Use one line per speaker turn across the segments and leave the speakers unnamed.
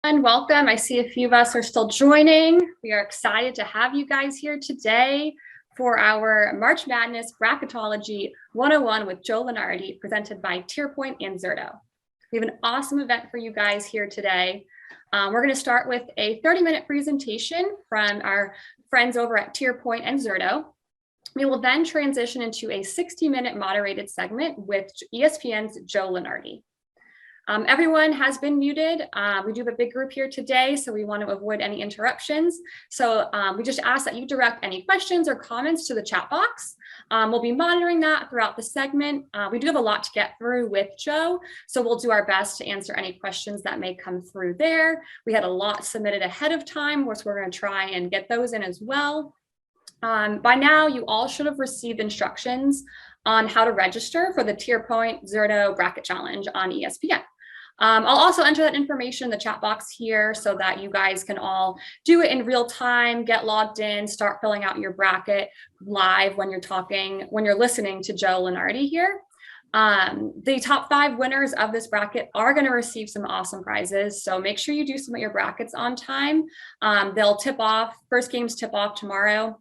And welcome. I see a few of us are still joining. We are excited to have you guys here today for our March Madness Bracketology 101 with Joe Lunardi, presented by TierPoint and Zerto. We have an awesome event for you guys here today. We're going to start with a 30-minute presentation from our friends over at TierPoint and Zerto. We will then transition into a 60-minute moderated segment with ESPN's Joe Lunardi. Everyone has been muted. We do have a big group here today, so we want to avoid any interruptions. So we just ask that you direct any questions or comments to the chat box. We'll be monitoring that throughout the segment. We do have a lot to get through with Joe, so we'll do our best to answer any questions that may come through there. We had a lot submitted ahead of time, so we're going to try and get those in as well. By now, you all should have received instructions on how to register for the TierPoint Zerto Bracket Challenge on ESPN. I'll also enter that information in the chat box here so that you guys can all do it in real time, get logged in, start filling out your bracket live when you're listening to Joe Lunardi here. The top 5 winners of this bracket are going to receive some awesome prizes. So make sure you do submit your brackets on time. They'll tip off, first games tip off tomorrow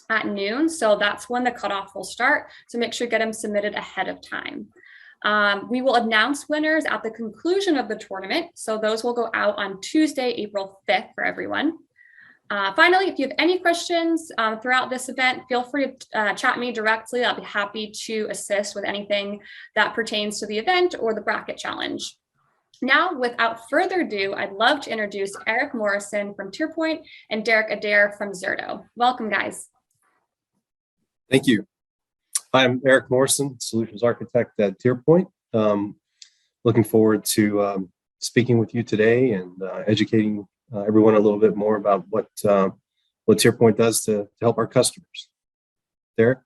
at noon. So that's when the cutoff will start. So make sure you get them submitted ahead of time. We will announce winners at the conclusion of the tournament. So those will go out on Tuesday, April 5th for everyone. Finally, if you have any questions throughout this event, feel free to chat me directly. I'll be happy to assist with anything that pertains to the event or the bracket challenge. Now, without further ado, I'd love to introduce Eric Morrison from TierPoint and Derek Adair from Zerto. Welcome, guys.
Thank you. I'm Eric Morrison, Solutions Architect at TierPoint. Looking forward to speaking with you today and educating everyone a little bit more about what TierPoint does to help our customers. Derek?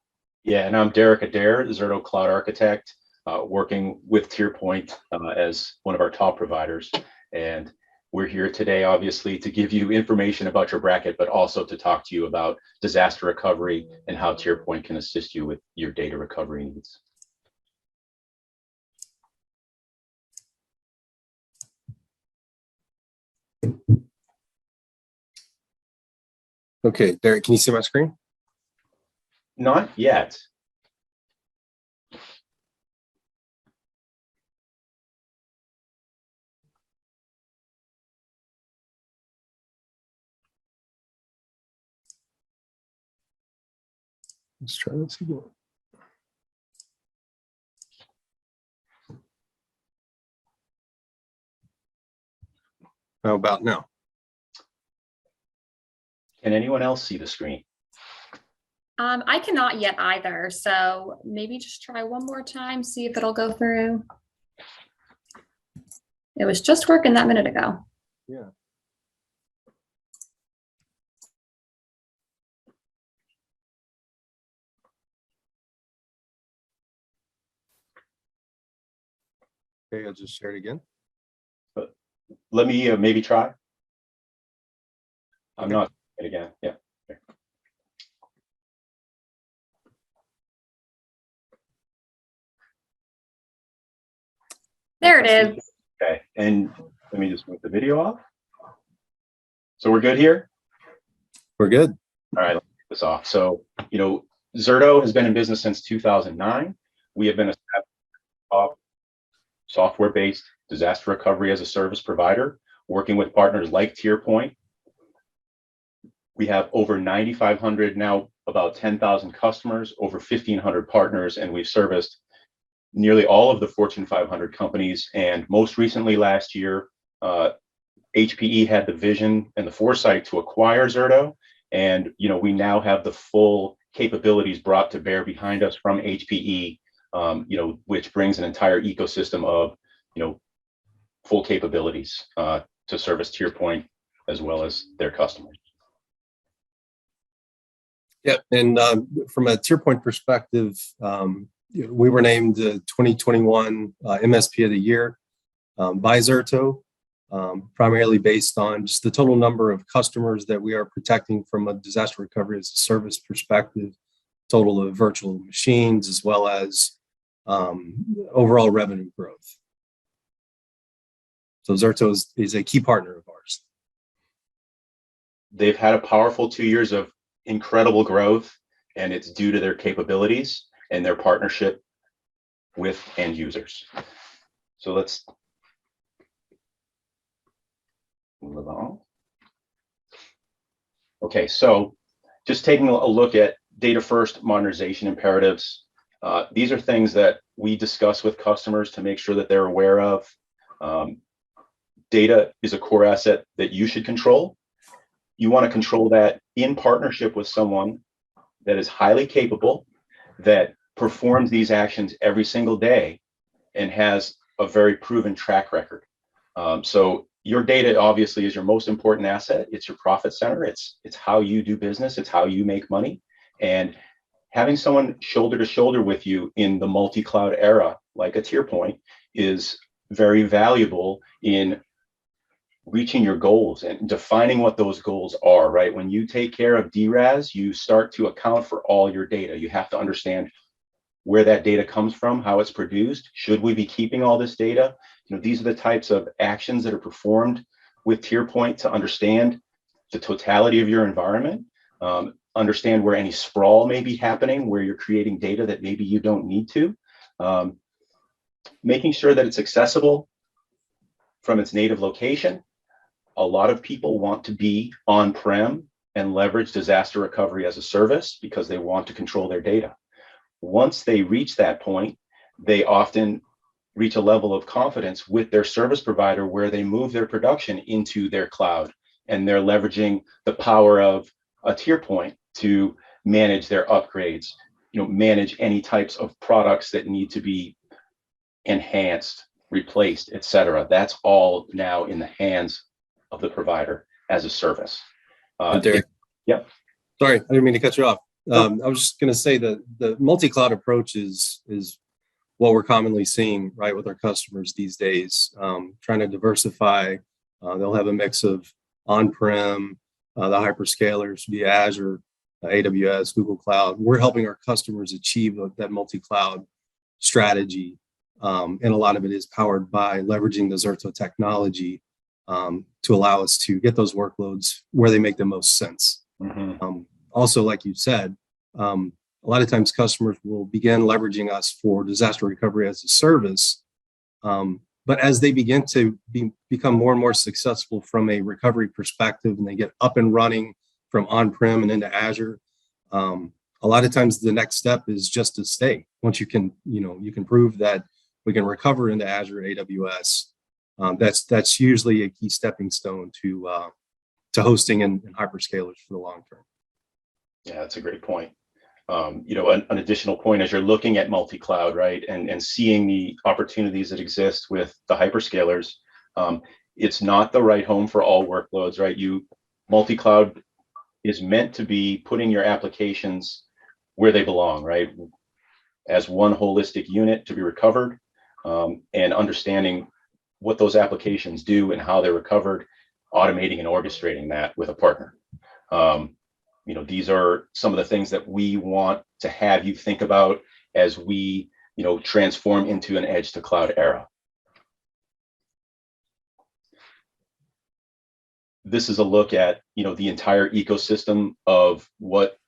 Yeah, and I'm Derek Adair, Zerto Cloud Architect, working with TierPoint as one of our top providers. And we're here today, obviously, to give you information about your bracket, but also to talk to you about disaster recovery and how TierPoint can assist you with your data recovery needs.
Okay, Derek, can you see my screen?
Not yet.
Let's try this again. How about now?
Can anyone else see the screen?
I cannot yet either, so maybe just try one more time, see if it'll go through. It was just working that minute ago.
Yeah. Okay, I'll just share it again.
But let me maybe try. I'm not it again. Yeah. Okay.
There it is.
Okay, and let me just move the video off. So we're good here?
We're good.
All right, let's get this off. So, Zerto has been in business since 2009. We have been a software-based disaster recovery as a service provider, working with partners like TierPoint. We have over 9,500 now, about 10,000 customers, over 1,500 partners, and we've serviced nearly all of the Fortune 500 companies. And most recently last year, HPE had the vision and the foresight to acquire Zerto. And, we now have the full capabilities brought to bear behind us from HPE, which brings an entire ecosystem of, full capabilities to service TierPoint as well as their customers.
Yeah, and from a TierPoint perspective, we were named the 2021 MSP of the Year by Zerto, primarily based on just the total number of customers that we are protecting from a disaster recovery as a service perspective, total of virtual machines, as well as overall revenue growth. So Zerto is a key partner of ours.
They've had a powerful 2 years of incredible growth, and it's due to their capabilities and their partnership with end users. So let's move on. Okay, so just taking a look at data first modernization imperatives. These are things that we discuss with customers to make sure that they're aware of. Data is a core asset that you should control. You want to control that in partnership with someone that is highly capable, that performs these actions every single day, and has a very proven track record. So your data obviously is your most important asset. It's your profit center. It's how you do business. It's how you make money. And having someone shoulder to shoulder with you in the multi-cloud era, like a TierPoint, is very valuable in reaching your goals and defining what those goals are, right? When you take care of DRAS, you start to account for all your data. You have to understand where that data comes from, how it's produced. Should we be keeping all this data? These are the types of actions that are performed with TierPoint to understand the totality of your environment, understand where any sprawl may be happening, where you're creating data that maybe you don't need to, making sure that it's accessible from its native location. A lot of people want to be on-prem and leverage disaster recovery as a service because they want to control their data. Once they reach that point, they often reach a level of confidence with their service provider where they move their production into their cloud, and they're leveraging the power of a TierPoint to manage their upgrades, manage any types of products that need to be enhanced, replaced, etc. That's all now in the hands of the provider as a service.
Derek.
Yep.
Sorry, I didn't mean to cut you off. I was just going to say that the multi-cloud approach is what we're commonly seeing, right, with our customers these days. Trying to diversify. They'll have a mix of on-prem, the hyperscalers via Azure, AWS, Google Cloud. We're helping our customers achieve that multi-cloud strategy, and a lot of it is powered by leveraging the Zerto technology to allow us to get those workloads where they make the most sense. Mm-hmm. Also, like you said, a lot of times customers will begin leveraging us for disaster recovery as a service. But as they begin to become more and more successful from a recovery perspective, and they get up and running from on-prem and into Azure, a lot of times the next step is just to stay. Once you can prove that we can recover into Azure, AWS, that's usually a key stepping stone to hosting and hyperscalers for the long term.
Yeah, that's a great point. An additional point as you're looking at multi-cloud, right, and seeing the opportunities that exist with the hyperscalers, it's not the right home for all workloads, right? Multi-cloud is meant to be putting your applications where they belong, right, as one holistic unit to be recovered, and understanding what those applications do and how they're recovered, automating and orchestrating that with a partner. These are some of the things that we want to have you think about as we, transform into an edge to cloud era. This is a look at, the entire ecosystem of what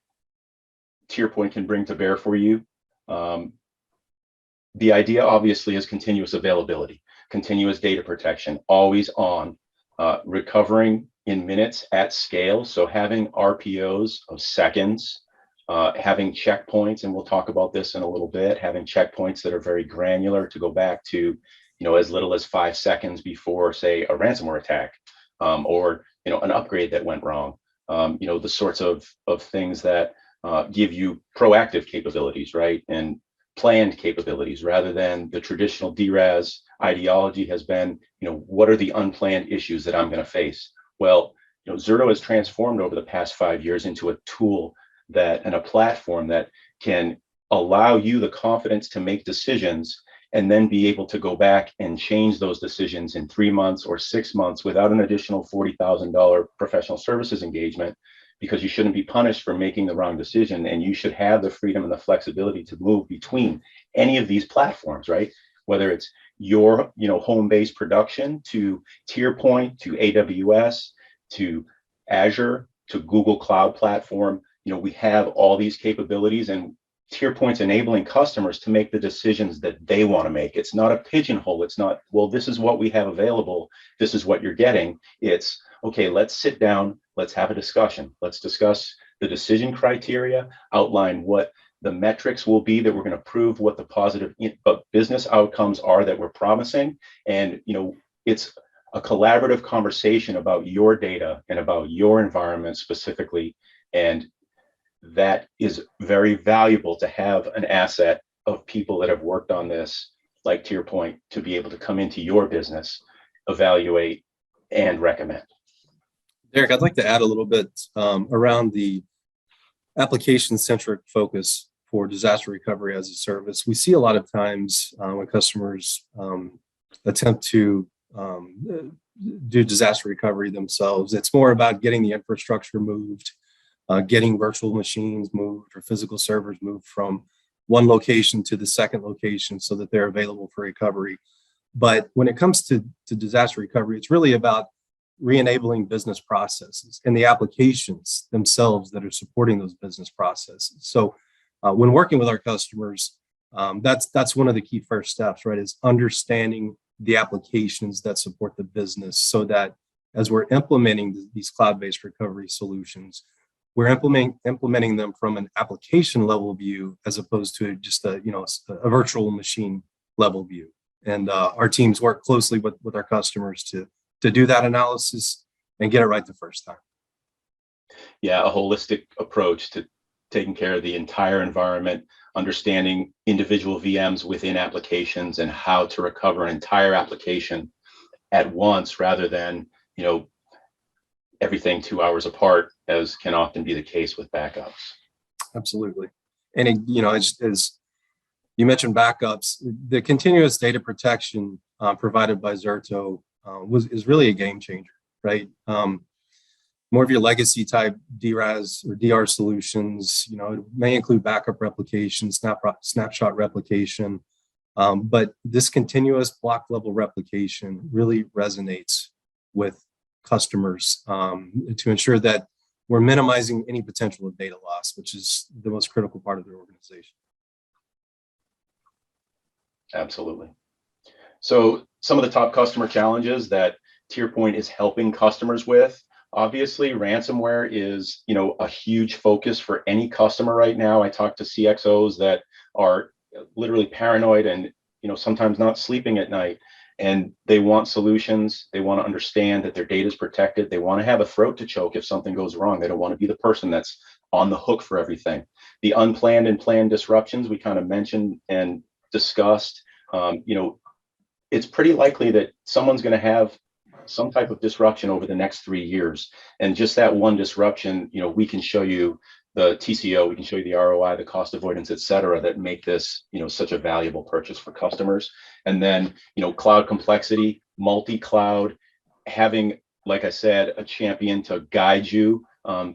TierPoint can bring to bear for you. The idea obviously is continuous availability, continuous data protection, always on, recovering in minutes at scale. So having RPOs of seconds, having checkpoints, and we'll talk about this in a little bit, having checkpoints that are very granular to go back to, as little as 5 seconds before, say, a ransomware attack, or, an upgrade that went wrong. The sorts of things that give you proactive capabilities, right? And planned capabilities rather than the traditional DRAS ideology has been, what are the unplanned issues that I'm going to face? Well, Zerto has transformed over the past 5 years into a tool and a platform that can allow you the confidence to make decisions and then be able to go back and change those decisions in 3 months or 6 months without an additional $40,000 professional services engagement, because you shouldn't be punished for making the wrong decision, and you should have the freedom and the flexibility to move between any of these platforms, right? Whether it's your, home-based production to TierPoint, to AWS, to Azure, to Google Cloud Platform. We have all these capabilities, and TierPoint's enabling customers to make the decisions that they want to make. It's not a pigeonhole. It's not, well, this is what we have available. This is what you're getting. It's, okay, let's sit down. Let's have a discussion. Let's discuss the decision criteria, outline what the metrics will be that we're going to prove what the positive business outcomes are that we're promising. And, it's a collaborative conversation about your data and about your environment specifically. And that is very valuable to have an asset of people that have worked on this, like TierPoint, to be able to come into your business, evaluate, and recommend.
Derek, I'd like to add a little bit around the application-centric focus for disaster recovery as a service. We see a lot of times when customers attempt to do disaster recovery themselves, it's more about getting the infrastructure moved, getting virtual machines moved or physical servers moved from one location to the second location so that they're available for recovery. But when it comes to disaster recovery, it's really about re-enabling business processes and the applications themselves that are supporting those business processes. So when working with our customers, that's one of the key first steps, right, is understanding the applications that support the business, so that as we're implementing these cloud-based recovery solutions, we're implementing them from an application level view as opposed to just a virtual machine level view. And our teams work closely with our customers to do that analysis and get it right the first time.
Yeah, a holistic approach to taking care of the entire environment, understanding individual VMs within applications and how to recover an entire application at once rather than, everything 2 hours apart, as can often be the case with backups.
Absolutely. And, as you mentioned backups, the continuous data protection provided by Zerto is really a game changer, right? More of your legacy type DRAS or DR solutions, it may include backup replication, snapshot replication, but this continuous block level replication really resonates with customers to ensure that we're minimizing any potential of data loss, which is the most critical part of their organization.
Absolutely. So some of the top customer challenges that TierPoint is helping customers with, obviously ransomware is, a huge focus for any customer right now. I talk to CXOs that are literally paranoid and, sometimes not sleeping at night. And they want solutions. They want to understand that their data is protected. They want to have a throat to choke if something goes wrong. They don't want to be the person that's on the hook for everything. The unplanned and planned disruptions we kind of mentioned and discussed. It's pretty likely that someone's going to have some type of disruption over the next 3 years. And just that one disruption, we can show you the TCO, we can show you the ROI, the cost avoidance, et cetera, that make this, such a valuable purchase for customers. And then, cloud complexity, multi-cloud, having, like I said, a champion to guide you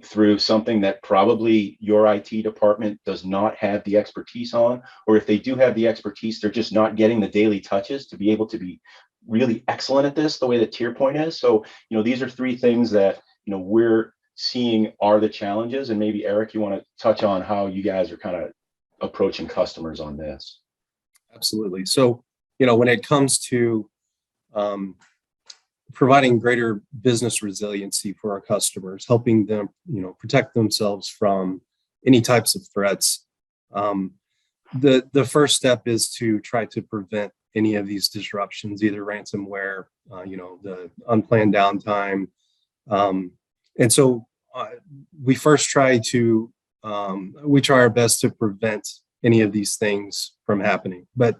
through something that probably your IT department does not have the expertise on, or if they do have the expertise, they're just not getting the daily touches to be able to be really excellent at this the way that TierPoint is. So, these are three things that, we're seeing are the challenges. And maybe Eric, you want to touch on how you guys are kind of approaching customers on this?
Absolutely. So, when it comes to providing greater business resiliency for our customers, helping them, protect themselves from any types of threats, the first step is to try to prevent any of these disruptions, either ransomware, the unplanned downtime. And so we first try our best to prevent any of these things from happening. But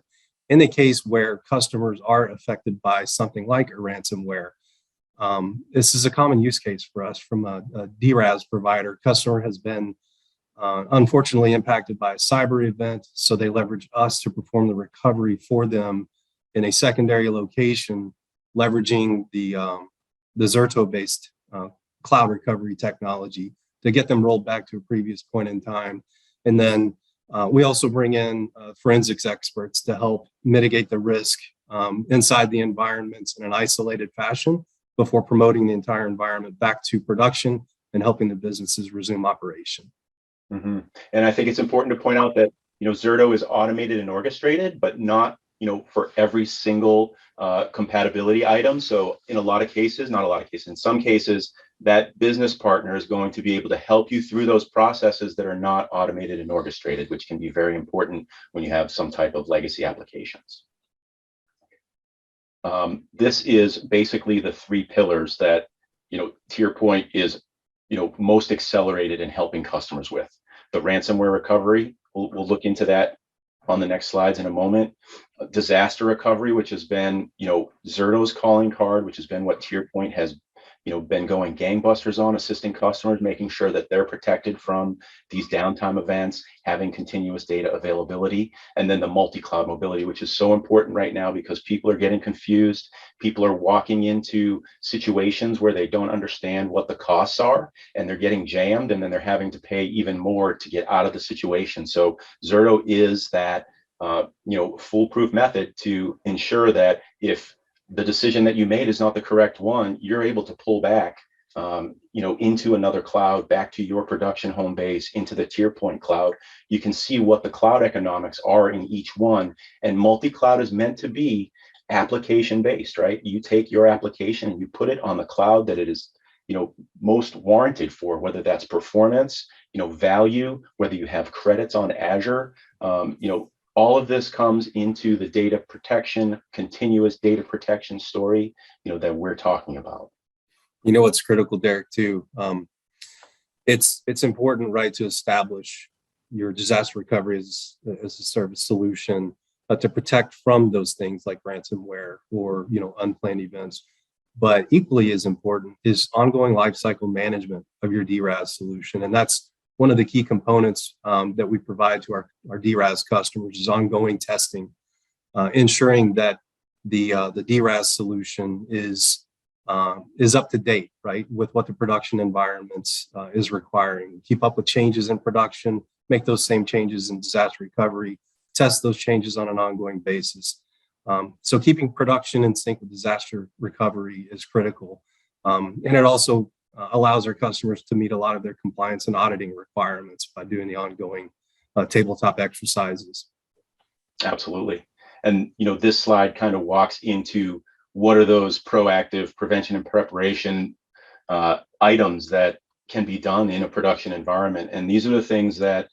in the case where customers are affected by something like a ransomware, this is a common use case for us from a DRAS provider. Customer has been unfortunately impacted by a cyber event, so they leverage us to perform the recovery for them in a secondary location, leveraging the Zerto-based cloud recovery technology to get them rolled back to a previous point in time. And then we also bring in forensics experts to help mitigate the risk inside the environments in an isolated fashion before promoting the entire environment back to production and helping the businesses resume operation.
Mm-hmm. And I think it's important to point out that, Zerto is automated and orchestrated, but not, for every single compatibility item. So in a lot of cases, not a lot of cases, in some cases, that business partner is going to be able to help you through those processes that are not automated and orchestrated, which can be very important when you have some type of legacy applications. This is basically the three pillars that, TierPoint is, most accelerated in helping customers with. The ransomware recovery, we'll look into that on the next slides in a moment. Disaster recovery, which has been, Zerto's calling card, which has been what TierPoint has, been going gangbusters on, assisting customers, making sure that they're protected from these downtime events, having continuous data availability, and then the multi-cloud mobility, which is so important right now because people are getting confused. People are walking into situations where they don't understand what the costs are, and they're getting jammed, and then they're having to pay even more to get out of the situation. So Zerto is that foolproof method to ensure that if the decision that you made is not the correct one, you're able to pull back, into another cloud, back to your production home base, into the TierPoint cloud. You can see what the cloud economics are in each one. And multi-cloud is meant to be application-based, right? You take your application and you put it on the cloud that it is, most warranted for, whether that's performance, value, whether you have credits on Azure, all of this comes into the data protection, continuous data protection story, that we're talking about.
What's critical, Derek, too. It's important, right, to establish your disaster recovery as a service solution to protect from those things like ransomware or unplanned events. But equally as important is ongoing lifecycle management of your DRaaS solution, and that's one of the key components that we provide to our DRaaS customers is ongoing testing, ensuring that the DRaaS solution is up to date, right, with what the production environments is requiring. Keep up with changes in production, make those same changes in disaster recovery, test those changes on an ongoing basis. So keeping production in sync with disaster recovery is critical, and it also allows our customers to meet a lot of their compliance and auditing requirements by doing the ongoing tabletop exercises.
Absolutely. And, this slide kind of walks into what are those proactive prevention and preparation items that can be done in a production environment. And these are the things that,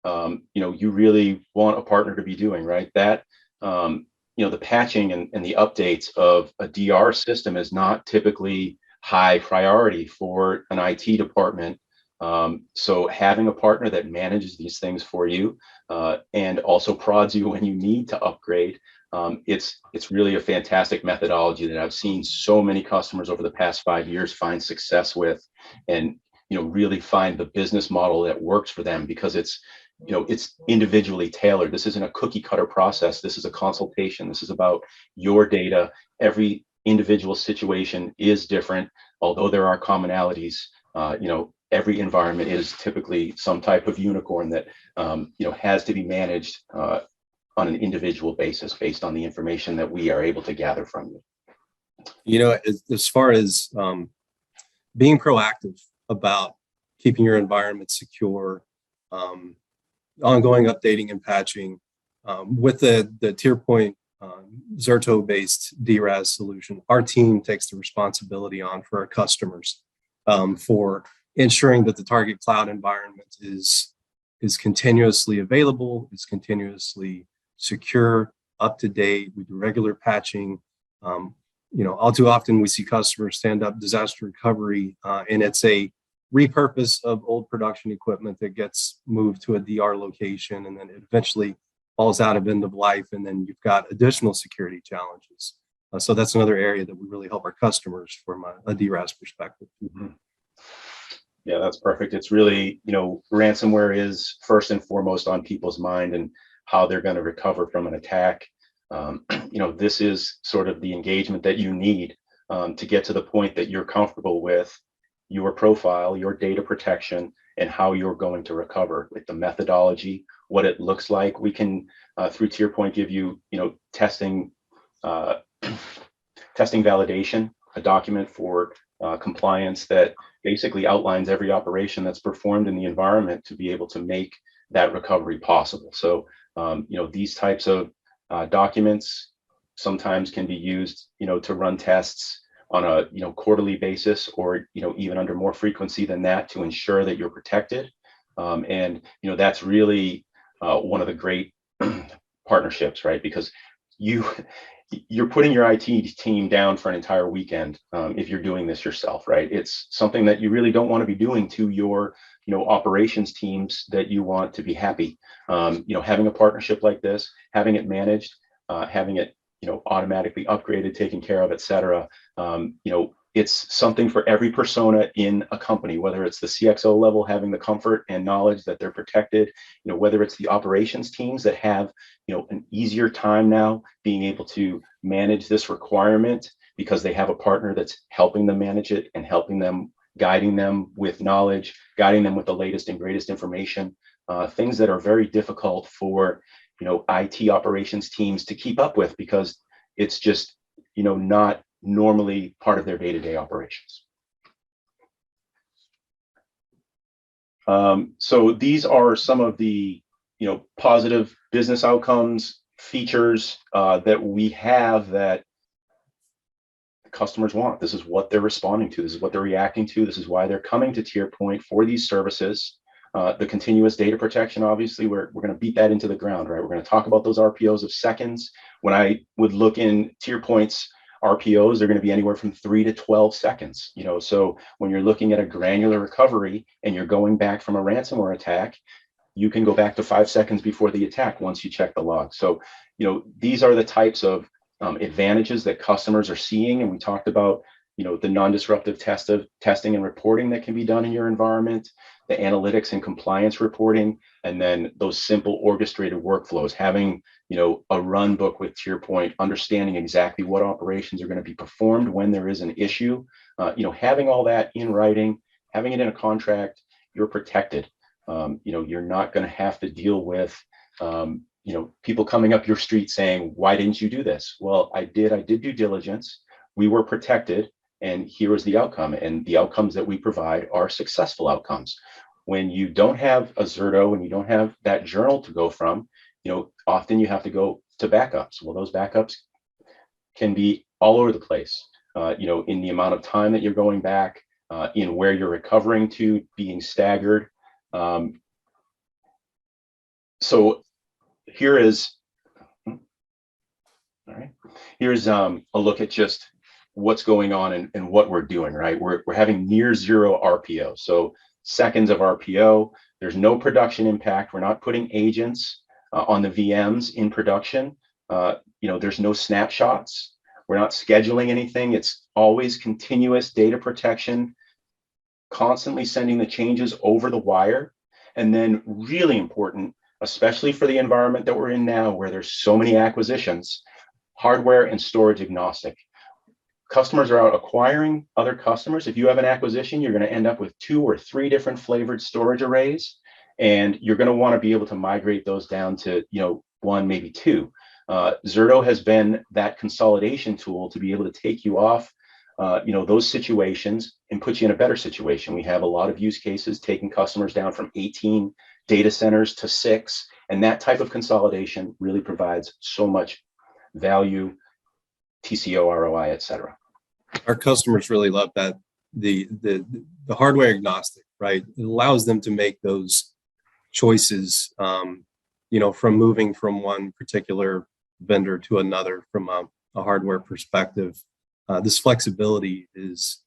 you really want a partner to be doing, right? That, the patching and the updates of a DR system is not typically high priority for an IT department. So having a partner that manages these things for you and also prods you when you need to upgrade, it's really a fantastic methodology that I've seen so many customers over the past 5 years find success with, and really find the business model that works for them because it's individually tailored. This isn't a cookie cutter process. This is a consultation. This is about your data. Every individual situation is different, although there are commonalities. Every environment is typically some type of unicorn that has to be managed on an individual basis based on the information that we are able to gather from you.
As far as being proactive about keeping your environment secure, ongoing updating and patching with the TierPoint Zerto-based DRaaS solution, our team takes the responsibility on for our customers for ensuring that the target cloud environment is continuously available, is continuously secure, up to date. We do regular patching. All too often we see customers stand up disaster recovery, and it's a repurpose of old production equipment that gets moved to a DR location, and then it eventually falls out of end of life, and then you've got additional security challenges. So that's another area that we really help our customers from a DRaaS perspective.
Mm-hmm. Yeah, that's perfect. It's really, ransomware is first and foremost on people's mind and how they're going to recover from an attack. This is sort of the engagement that you need to get to the point that you're comfortable with your profile, your data protection, and how you're going to recover with the methodology, what it looks like. We can, through TierPoint, give you, testing uh, testing validation, a document for compliance that basically outlines every operation that's performed in the environment to be able to make that recovery possible. So, these types of documents sometimes can be used, to run tests on a, quarterly basis, or, even under more frequency than that, to ensure that you're protected. That's really one of the great partnerships, right? Because you're putting your IT team down for an entire weekend if you're doing this yourself, right? It's something that you really don't want to be doing to your, operations teams that you want to be happy. Having a partnership like this, having it managed, having it, automatically upgraded, taken care of, et cetera. It's something for every persona in a company, whether it's the CXO level having the comfort and knowledge that they're protected, whether it's the operations teams that have, an easier time now being able to manage this requirement because they have a partner that's helping them manage it and helping them, guiding them with knowledge, guiding them with the latest and greatest information, things that are very difficult for, IT operations teams to keep up with because it's just, not normally part of their day-to-day operations. So these are some of the, positive business outcomes, features that we have that customers want. This is what they're responding to. This is what they're reacting to. This is why they're coming to TierPoint for these services. The continuous data protection, obviously, we're going to beat that into the ground, right? We're going to talk about those RPOs of seconds. When I would look in TierPoint's RPOs, they're going to be anywhere from 3 to 12 seconds. So when you're looking at a granular recovery and you're going back from a ransomware attack, you can go back to 5 seconds before the attack once you check the log. So, these are the types of advantages that customers are seeing. And we talked about, the non-disruptive testing and reporting that can be done in your environment, the analytics and compliance reporting, and then those simple orchestrated workflows, having, a run book with TierPoint, understanding exactly what operations are going to be performed when there is an issue, having all that in writing, having it in a contract, you're protected. You're not going to have to deal with, people coming up your street saying, why didn't you do this? Well, I did due diligence. We were protected. And here is the outcome. And the outcomes that we provide are successful outcomes. When you don't have a Zerto and you don't have that journal to go from, often you have to go to backups. Well, those backups can be all over the place, in the amount of time that you're going back, in where you're recovering to, being staggered. So here is, all right, here's a look at just what's going on and what we're doing, right? We're having near zero RPO. So seconds of RPO, there's no production impact. We're not putting agents on the VMs in production. There's no snapshots. We're not scheduling anything. It's always continuous data protection, constantly sending the changes over the wire. And then really important, especially for the environment that we're in now, where there's so many acquisitions, hardware and storage agnostic. Customers are out acquiring other customers. If you have an acquisition, you're going to end up with 2 or 3 different flavored storage arrays, and you're going to want to be able to migrate those down to 1, maybe 2. Zerto has been that consolidation tool to be able to take you off those situations and put you in a better situation. We have a lot of use cases taking customers down from 18 data centers to 6, and that type of consolidation really provides so much value, TCO, ROI, et cetera.
Our customers really love that the hardware agnostic, right? It allows them to make those choices, from moving from one particular vendor to another from a hardware perspective. This flexibility is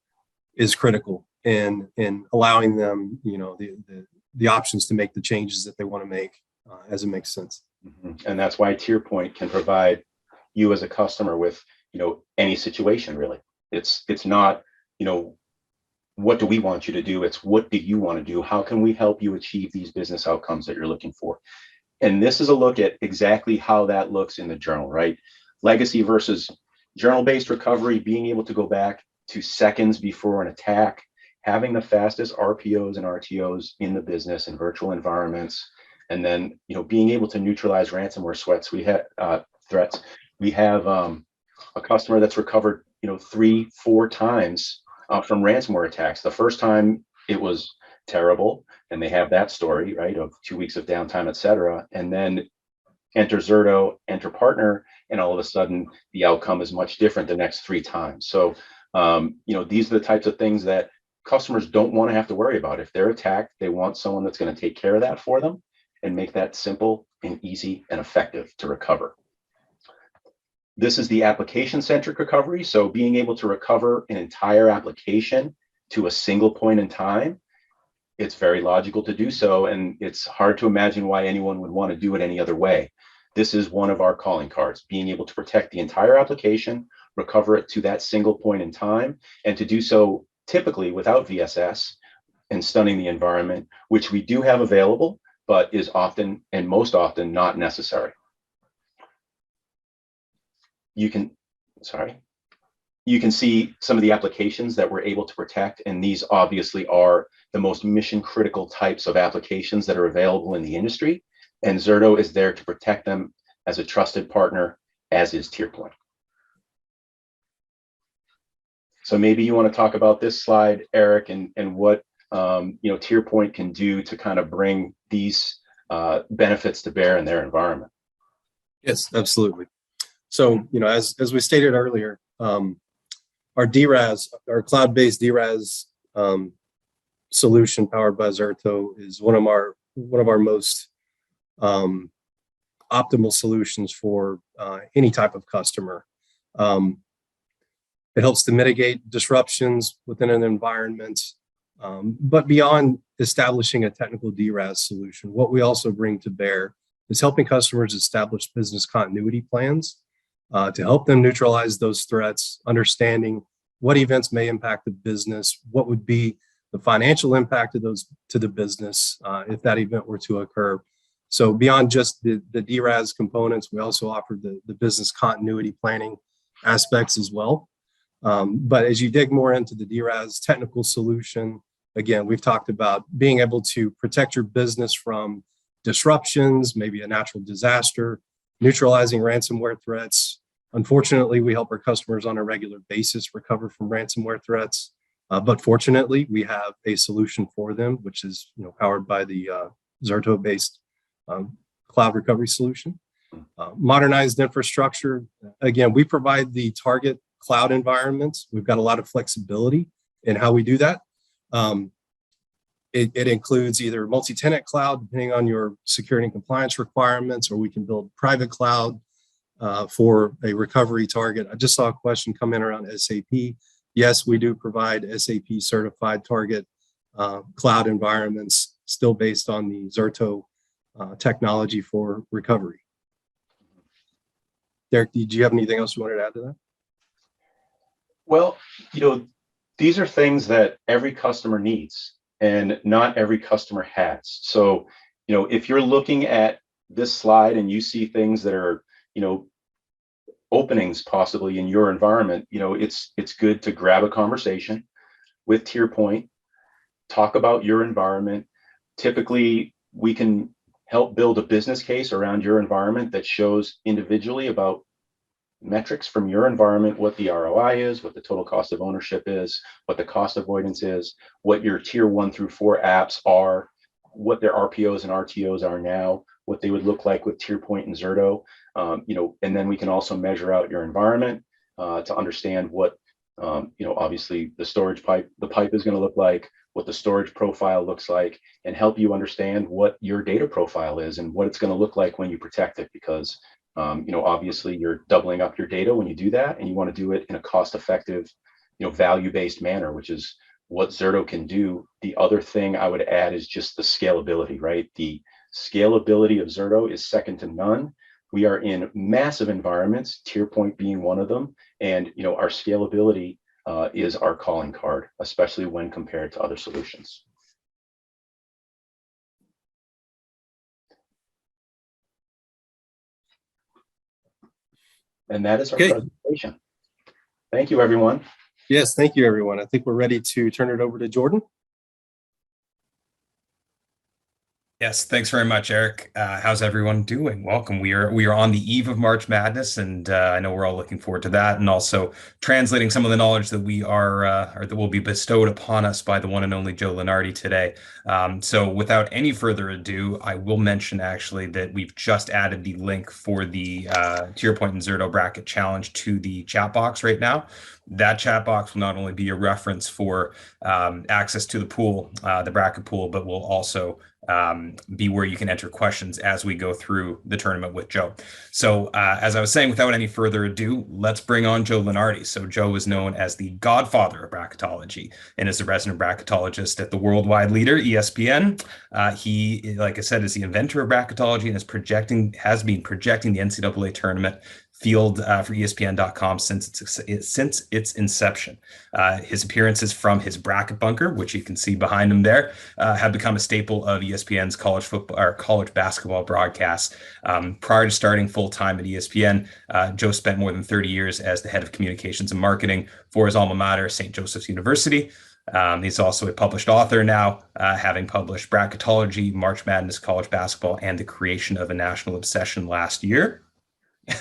critical in allowing them, the options to make the changes that they want to make as it makes sense.
Mm-hmm. And that's why TierPoint can provide you as a customer with, any situation really. It's not, what do we want you to do? It's what do you want to do? How can we help you achieve these business outcomes that you're looking for? And this is a look at exactly how that looks in the journal, right? Legacy versus journal-based recovery, being able to go back to seconds before an attack, having the fastest RPOs and RTOs in the business in virtual environments, and then, being able to neutralize ransomware threats. We have a customer that's recovered, 3-4 times from ransomware attacks. The first time it was terrible, and they have that story, right, of 2 weeks of downtime, et cetera. And then enter Zerto, enter partner, and all of a sudden the outcome is much different the next 3 times. So, these are the types of things that customers don't want to have to worry about. If they're attacked, they want someone that's going to take care of that for them and make that simple and easy and effective to recover. This is the application-centric recovery. So being able to recover an entire application to a single point in time, it's very logical to do so. And it's hard to imagine why anyone would want to do it any other way. This is one of our calling cards, being able to protect the entire application, recover it to that single point in time, and to do so typically without VSS and stunning the environment, which we do have available, but is often and most often not necessary. You can see some of the applications that we're able to protect, and these obviously are the most mission critical types of applications that are available in the industry, and Zerto is there to protect them as a trusted partner, as is TierPoint. So maybe you want to talk about this slide, Eric, and what TierPoint can do to kind of bring these benefits to bear in their environment.
Yes, absolutely. So, as we stated earlier, our DRAS, our cloud-based DRAS solution powered by Zerto is one of our most optimal solutions for any type of customer. It helps to mitigate disruptions within an environment, but beyond establishing a technical DRAS solution, what we also bring to bear is helping customers establish business continuity plans to help them neutralize those threats, understanding what events may impact the business, what would be the financial impact of those to the business if that event were to occur. So beyond just the DRAS components, we also offer the business continuity planning aspects as well. But as you dig more into the DRAS technical solution, again, we've talked about being able to protect your business from disruptions, maybe a natural disaster, neutralizing ransomware threats. Unfortunately, we help our customers on a regular basis recover from ransomware threats. But fortunately, we have a solution for them, which is powered by the Zerto-based cloud recovery solution. Modernized infrastructure. Again, we provide the target cloud environments. We've got a lot of flexibility in how we do that. It includes either multi-tenant cloud, depending on your security and compliance requirements, or we can build private cloud for a recovery target. I just saw a question come in around SAP. Yes, we do provide SAP certified target cloud environments, still based on the Zerto technology for recovery. Derek, did you have anything else you wanted to add to that?
Well, these are things that every customer needs and not every customer has. So, if you're looking at this slide and you see things that are, openings possibly in your environment, it's good to grab a conversation with TierPoint, talk about your environment. Typically, we can help build a business case around your environment that shows individually about metrics from your environment, what the ROI is, what the total cost of ownership is, what the cost avoidance is, what your tier 1 through 4 apps are, what their RPOs and RTOs are now, what they would look like with TierPoint and Zerto. And then we can also measure out your environment to understand what, obviously the pipe is going to look like, what the storage profile looks like, and help you understand what your data profile is and what it's going to look like when you protect it. Because obviously you're doubling up your data when you do that, and you want to do it in a cost-effective, value-based manner, which is what Zerto can do. The other thing I would add is just the scalability, right? The scalability of Zerto is second to none. We are in massive environments, TierPoint being one of them, and our scalability is our calling card, especially when compared to other solutions. And that is our presentation. Thank you, everyone.
Yes, thank you, everyone. I think we're ready to turn it over to Jordan.
Yes, thanks very much, Eric. How's everyone doing? Welcome. We are on the eve of March Madness, and I know we're all looking forward to that, and also translating some of the knowledge that we are or that will be bestowed upon us by the one and only Joe Lunardi today. So, without any further ado, I will mention actually that we've just added the link for the TierPoint and Zerto bracket challenge to the chat box right now. That chat box will not only be a reference for access to the pool, the bracket pool, but will also be where you can enter questions as we go through the tournament with Joe. So as I was saying, without any further ado, let's bring on Joe Lunardi. So Joe is known as the godfather of bracketology and is a resident bracketologist at the worldwide leader, ESPN. He, like I said, is the inventor of bracketology and has been projecting the NCAA tournament field for ESPN.com since its inception. His appearances from his bracket bunker, which you can see behind him there, have become a staple of ESPN's college football or college basketball broadcasts. Prior to starting full time at ESPN, Joe spent more than 30 years as the head of communications and marketing for his alma mater, St. Joseph's University. He's also a published author now, having published Bracketology, March Madness, College Basketball, and the Creation of a National Obsession last year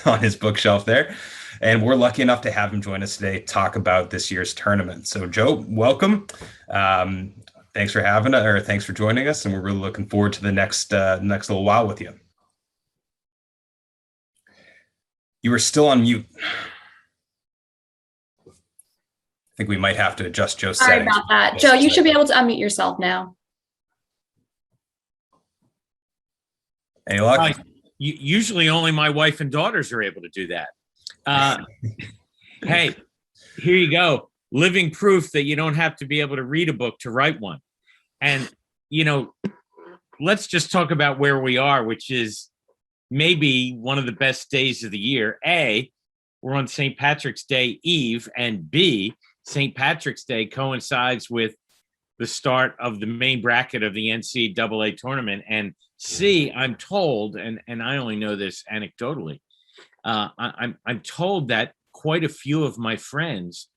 on his bookshelf there. And we're lucky enough to have him join us today to talk about this year's tournament. So Joe, welcome. Thanks for joining us. And we're really looking forward to the next little while with you. You are still on mute. I think we might have to adjust Joe's settings.
Sorry about that. Joe, you should be able to unmute yourself now.
Any luck?
Usually only my wife and daughters are able to do that. Hey, here you go. Living proof that you don't have to be able to read a book to write one. And, let's just talk about where we are, which is maybe one of the best days of the year. A, we're on St. Patrick's Day Eve, and B, St. Patrick's Day coincides with the start of the main bracket of the NCAA tournament. And C, I'm told, and I only know this anecdotally, I'm told that quite a few of my friends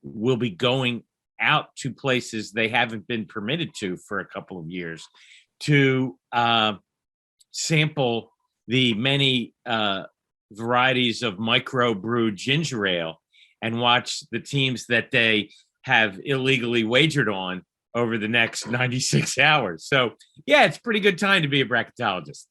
will be going out to places they haven't been permitted to for a couple of years to sample the many varieties of micro-brewed ginger ale and watch the teams that they have illegally wagered on over the next 96 hours. So yeah, it's a pretty good time to be a bracketologist.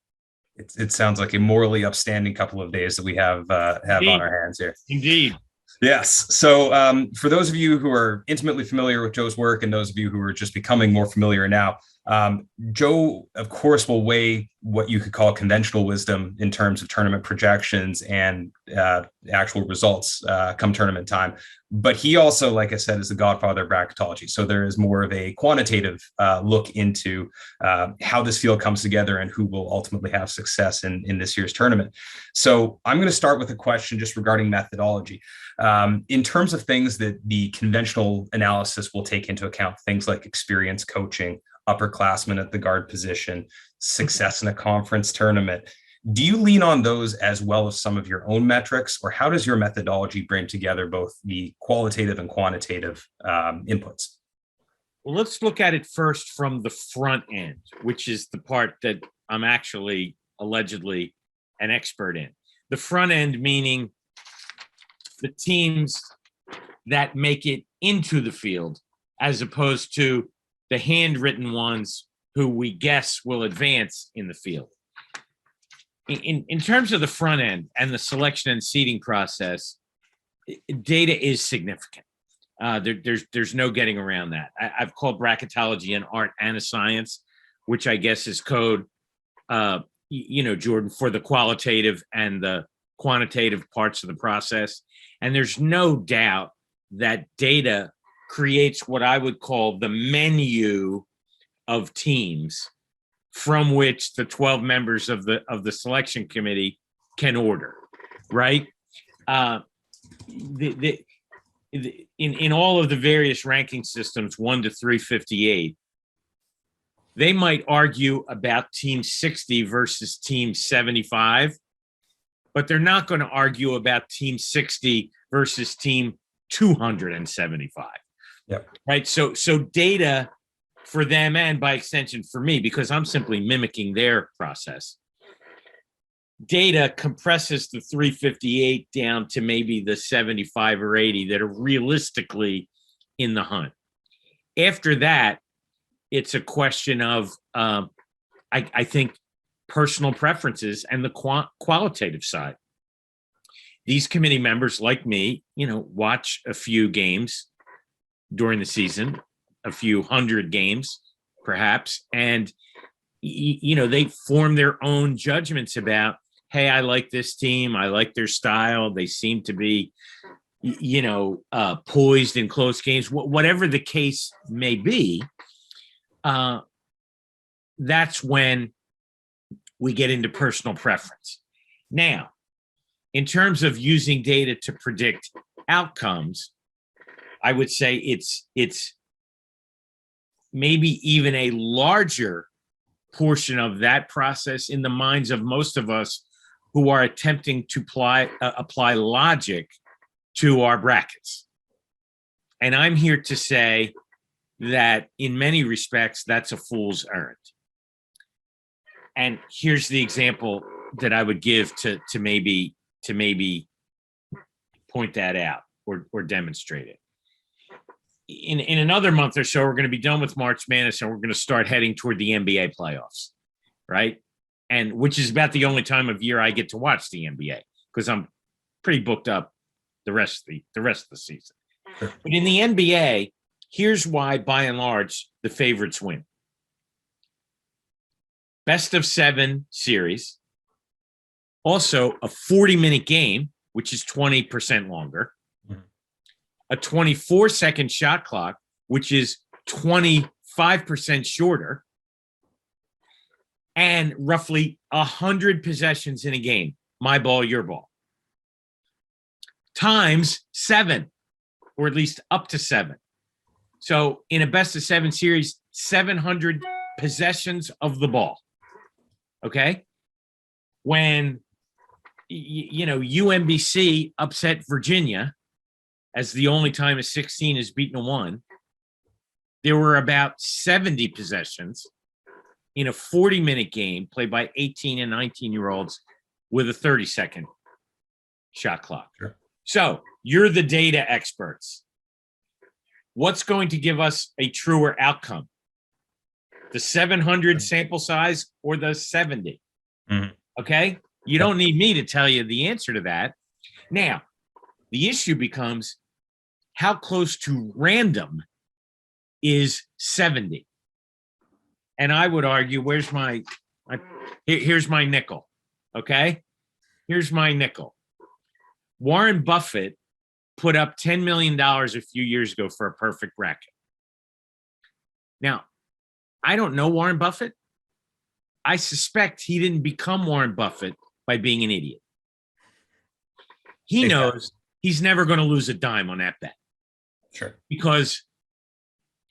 It sounds like a morally upstanding couple of days that we have
Indeed.
On our hands here.
Indeed.
Yes. So for those of you who are intimately familiar with Joe's work and those of you who are just becoming more familiar now, Joe, of course, will weigh what you could call conventional wisdom in terms of tournament projections and actual results come tournament time. But he also, like I said, is the godfather of bracketology. So there is more of a quantitative look into how this field comes together and who will ultimately have success in this year's tournament. So I'm going to start with a question just regarding methodology. In terms of things that the conventional analysis will take into account, things like experience, coaching, upperclassmen at the guard position, success in a conference tournament. Do you lean on those as well as some of your own metrics, or how does your methodology bring together both the qualitative and quantitative inputs?
Well, let's look at it first from the front end, which is the part that I'm actually allegedly an expert in. The front end meaning the teams that make it into the field, as opposed to the handwritten ones who we guess will advance in the field. In terms of the front end and the selection and seeding process, data is significant. There's no getting around that. I've called bracketology an art and a science, which I guess is code, Jordan, for the qualitative and the quantitative parts of the process. And there's no doubt that data creates what I would call the menu of teams from which the 12 members of the selection committee can order, right? In all of the various ranking systems, 1 to 358, they might argue about team 60 versus team 75, but they're not going to argue about team 60 versus team 275.
Yep.
Right. So data for them and by extension for me, because I'm simply mimicking their process. Data compresses the 358 down to maybe the 75 or 80 that are realistically in the hunt. After that, it's a question of, I think, personal preferences and the qualitative side. These committee members, like me, watch a few games during the season, a few hundred games, perhaps, and they form their own judgments about, hey, I like this team, I like their style, they seem to be, poised in close games, whatever the case may be. That's when we get into personal preference. Now, in terms of using data to predict outcomes, I would say it's maybe even a larger portion of that process in the minds of most of us who are attempting to apply logic to our brackets. And I'm here to say that in many respects, that's a fool's errand. And here's the example that I would give to maybe point that out or demonstrate it. In another month or so, we're going to be done with March Madness and we're going to start heading toward the NBA playoffs, right? And which is about the only time of year I get to watch the NBA because I'm pretty booked up the rest of the season. Sure. But in the NBA, here's why, by and large, the favorites win. Best of 7 series. Also, a 40-minute game, which is 20% longer. Mm-hmm. A 24-second shot clock, which is 25% shorter. And roughly 100 possessions in a game. My ball, your ball. Times 7, or at least up to 7. So in a best of 7 series, 700 possessions of the ball. Okay? When, UMBC upset Virginia as the only time a 16 is beaten a 1, there were about 70 possessions in a 40-minute game played by 18 and 19-year-olds with a 30-second shot clock. Sure. So you're the data experts. What's going to give us a truer outcome? The 700 sample size or the 70? Mm-hmm. Okay? You don't need me to tell you the answer to that. Now, the issue becomes how close to random is 70? And I would argue, here's my nickel, okay? Here's my nickel. Warren Buffett put up $10 million a few years ago for a perfect racket. Now, I don't know Warren Buffett. I suspect he didn't become Warren Buffett by being an idiot. He knows he's never going to lose a dime on that bet.
Sure.
Because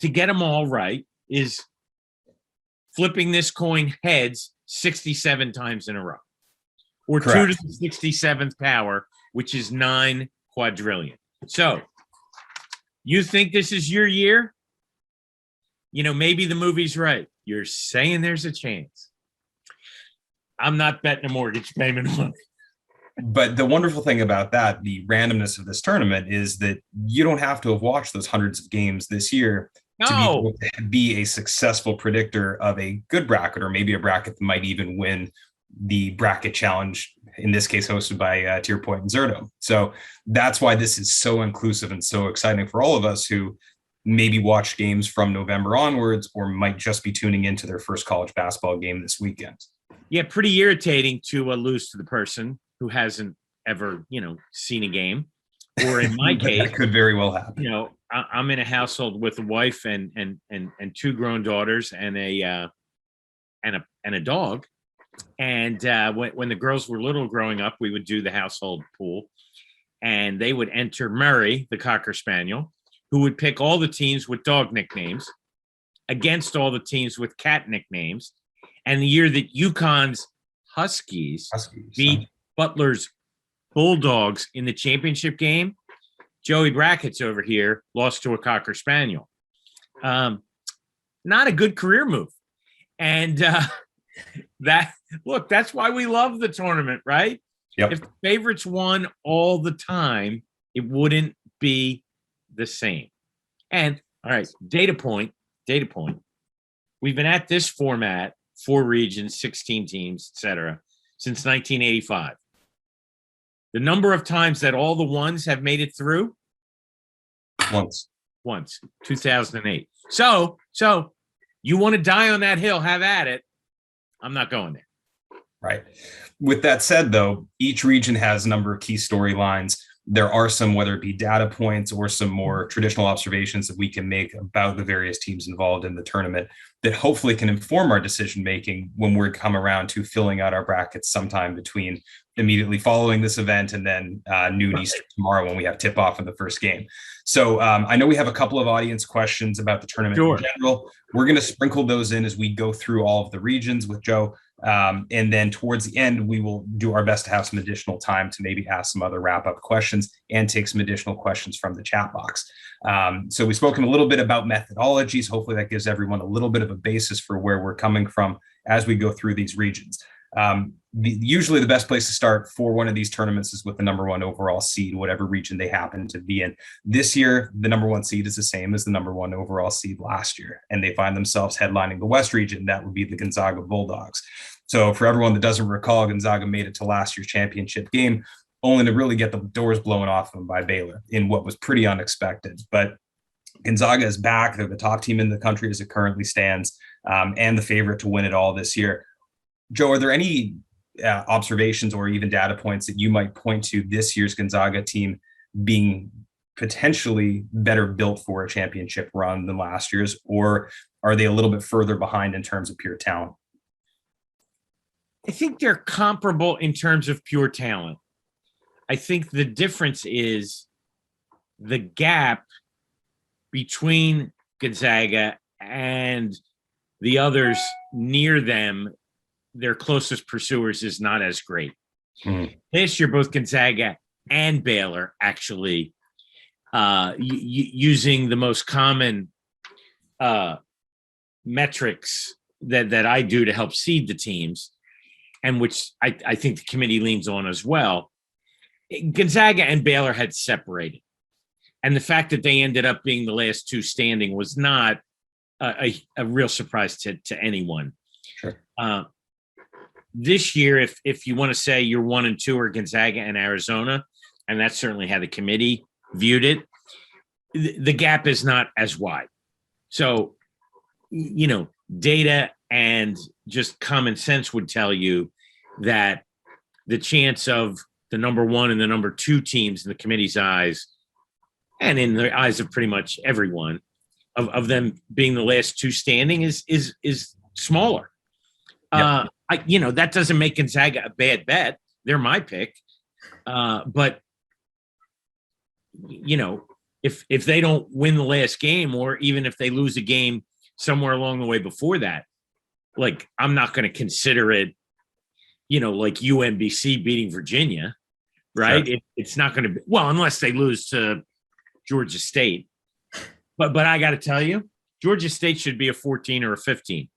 to get them all right is flipping this coin heads 67 times in a row. Or correct. 2 to the 67th power, which is 9 quadrillion. So, you think this is your year? Maybe the movie's right. You're saying there's a chance. I'm not betting a mortgage payment on it.
But the wonderful thing about that, the randomness of this tournament, is that you don't have to have watched those hundreds of games this year to be a successful predictor of a good bracket, or maybe a bracket that might even win the bracket challenge, in this case hosted by TierPoint and Zerto. So that's why this is so inclusive and so exciting for all of us who maybe watch games from November onwards or might just be tuning into their first college basketball game this weekend.
Yeah, pretty irritating to lose to the person who hasn't ever, seen a game. Or in my case,
that could very well happen.
I'm in a household with a wife and 2 grown daughters and a dog. And when the girls were little growing up, we would do the household pool, and they would enter Murray, the Cocker Spaniel, who would pick all the teams with dog nicknames against all the teams with cat nicknames. And the year that UConn's Huskies beat Butler's Bulldogs in the championship game, Joey Brackets over here lost to a Cocker Spaniel. not a good career move. And that's why we love the tournament, right?
Yep.
If the favorites won all the time, it wouldn't be the same. And all right, data point. We've been at this format, 4 regions, 16 teams, etc., since 1985. The number of times that all the ones have made it through?
Once,
2008. So you want to die on that hill, have at it. I'm not going there.
right. With that said, though, each region has a number of key storylines. There are some, whether it be data points or some more traditional observations that we can make about the various teams involved in the tournament that hopefully can inform our decision making when we come around to filling out our brackets sometime between immediately following this event and then noon Eastern tomorrow when we have tip off in the first game. So I know we have a couple of audience questions about the tournament in general. We're going to sprinkle those in as we go through all of the regions with Joe. And then towards the end, we will do our best to have some additional time to maybe ask some other wrap-up questions and take some additional questions from the chat box. So we've spoken a little bit about methodologies. Hopefully that gives everyone a little bit of a basis for where we're coming from as we go through these regions. Usually the best place to start for one of these tournaments is with the number 1 overall seed, whatever region they happen to be in. This year, the number 1 seed is the same as the number 1 overall seed last year, and they find themselves headlining the West region. That would be the Gonzaga Bulldogs. So for everyone that doesn't recall, Gonzaga made it to last year's championship game, only to really get the doors blown off them by Baylor in what was pretty unexpected. But Gonzaga is back. They're the top team in the country as it currently stands, and the favorite to win it all this year. Joe, are there any observations or even data points that you might point to this year's Gonzaga team being potentially better built for a championship run than last year's, or are they a little bit further behind in terms of pure talent?
I think they're comparable in terms of pure talent. I think the difference is the gap between Gonzaga and the others near them, their closest pursuers, is not as great. This year, both Gonzaga and Baylor actually using the most common metrics that I do to help seed the teams, and which I think the committee leans on as well. Gonzaga and Baylor had separated. And the fact that they ended up being the last 2 standing was not a real surprise to anyone.
Sure.
This year, if you want to say you're 1 and 2 are Gonzaga and Arizona, and that's certainly how the committee viewed it, the gap is not as wide. So, data and just common sense would tell you that the chance of the number 1 and the number 2 teams in the committee's eyes, and in the eyes of pretty much everyone, of them being the last 2 standing is smaller. Yeah. That doesn't make Gonzaga a bad bet. They're my pick. But if they don't win the last game, or even if they lose a game somewhere along the way before that, like, I'm not going to consider it, like UMBC beating Virginia, right? Sure. It's not going to be, well, unless they lose to Georgia State. But I got to tell you, Georgia State should be a 14 or a 15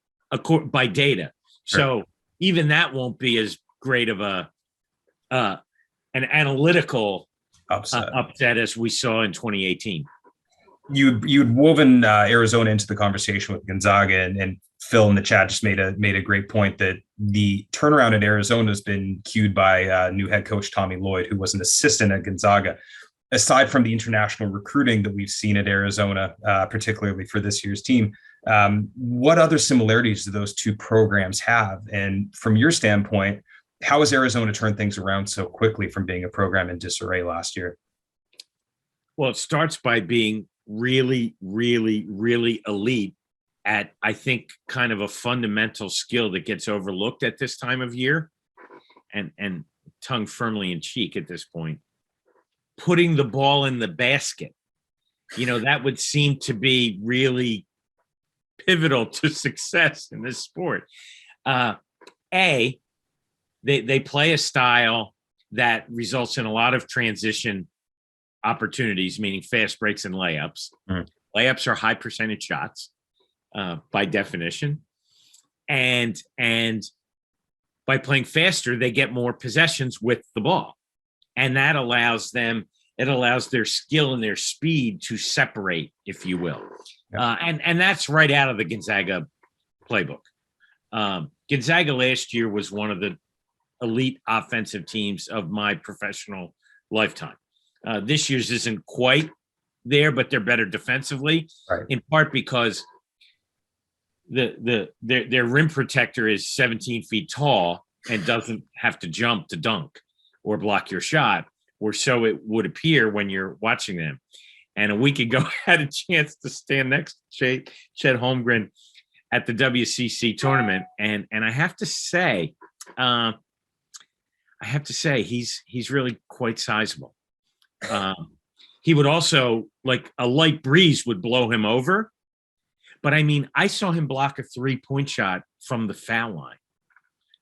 by data. Sure. So even that won't be as great of an analytical upset as we saw in 2018.
You'd woven Arizona into the conversation with Gonzaga, and Phil in the chat just made a great point that the turnaround at Arizona has been cued by new head coach Tommy Lloyd, who was an assistant at Gonzaga. Aside from the international recruiting that we've seen at Arizona, particularly for this year's team, what other similarities do those 2 programs have? And from your standpoint, how has Arizona turned things around so quickly from being a program in disarray last year?
Well, it starts by being really, really, really elite at, I think, kind of a fundamental skill that gets overlooked at this time of year, and tongue firmly in cheek at this point, putting the ball in the basket. That would seem to be really pivotal to success in this sport. They play a style that results in a lot of transition opportunities, meaning fast breaks and layups. Layups are high percentage shots. by definition. And by playing faster, they get more possessions with the ball. And that allows their skill and their speed to separate, if you will.
Yeah.
And that's right out of the Gonzaga playbook. Gonzaga last year was one of the elite offensive teams of my professional lifetime. This year's isn't quite there, but they're better defensively,
right,
in part because their rim protector is 17 feet tall and doesn't have to jump to dunk or block your shot, or so it would appear when you're watching them. And a week ago, I had a chance to stand next to Chet Holmgren at the WCC tournament, and I have to say, he's really quite sizable. He would also, like, a light breeze would blow him over. But I mean, I saw him block a 3-point shot from the foul line.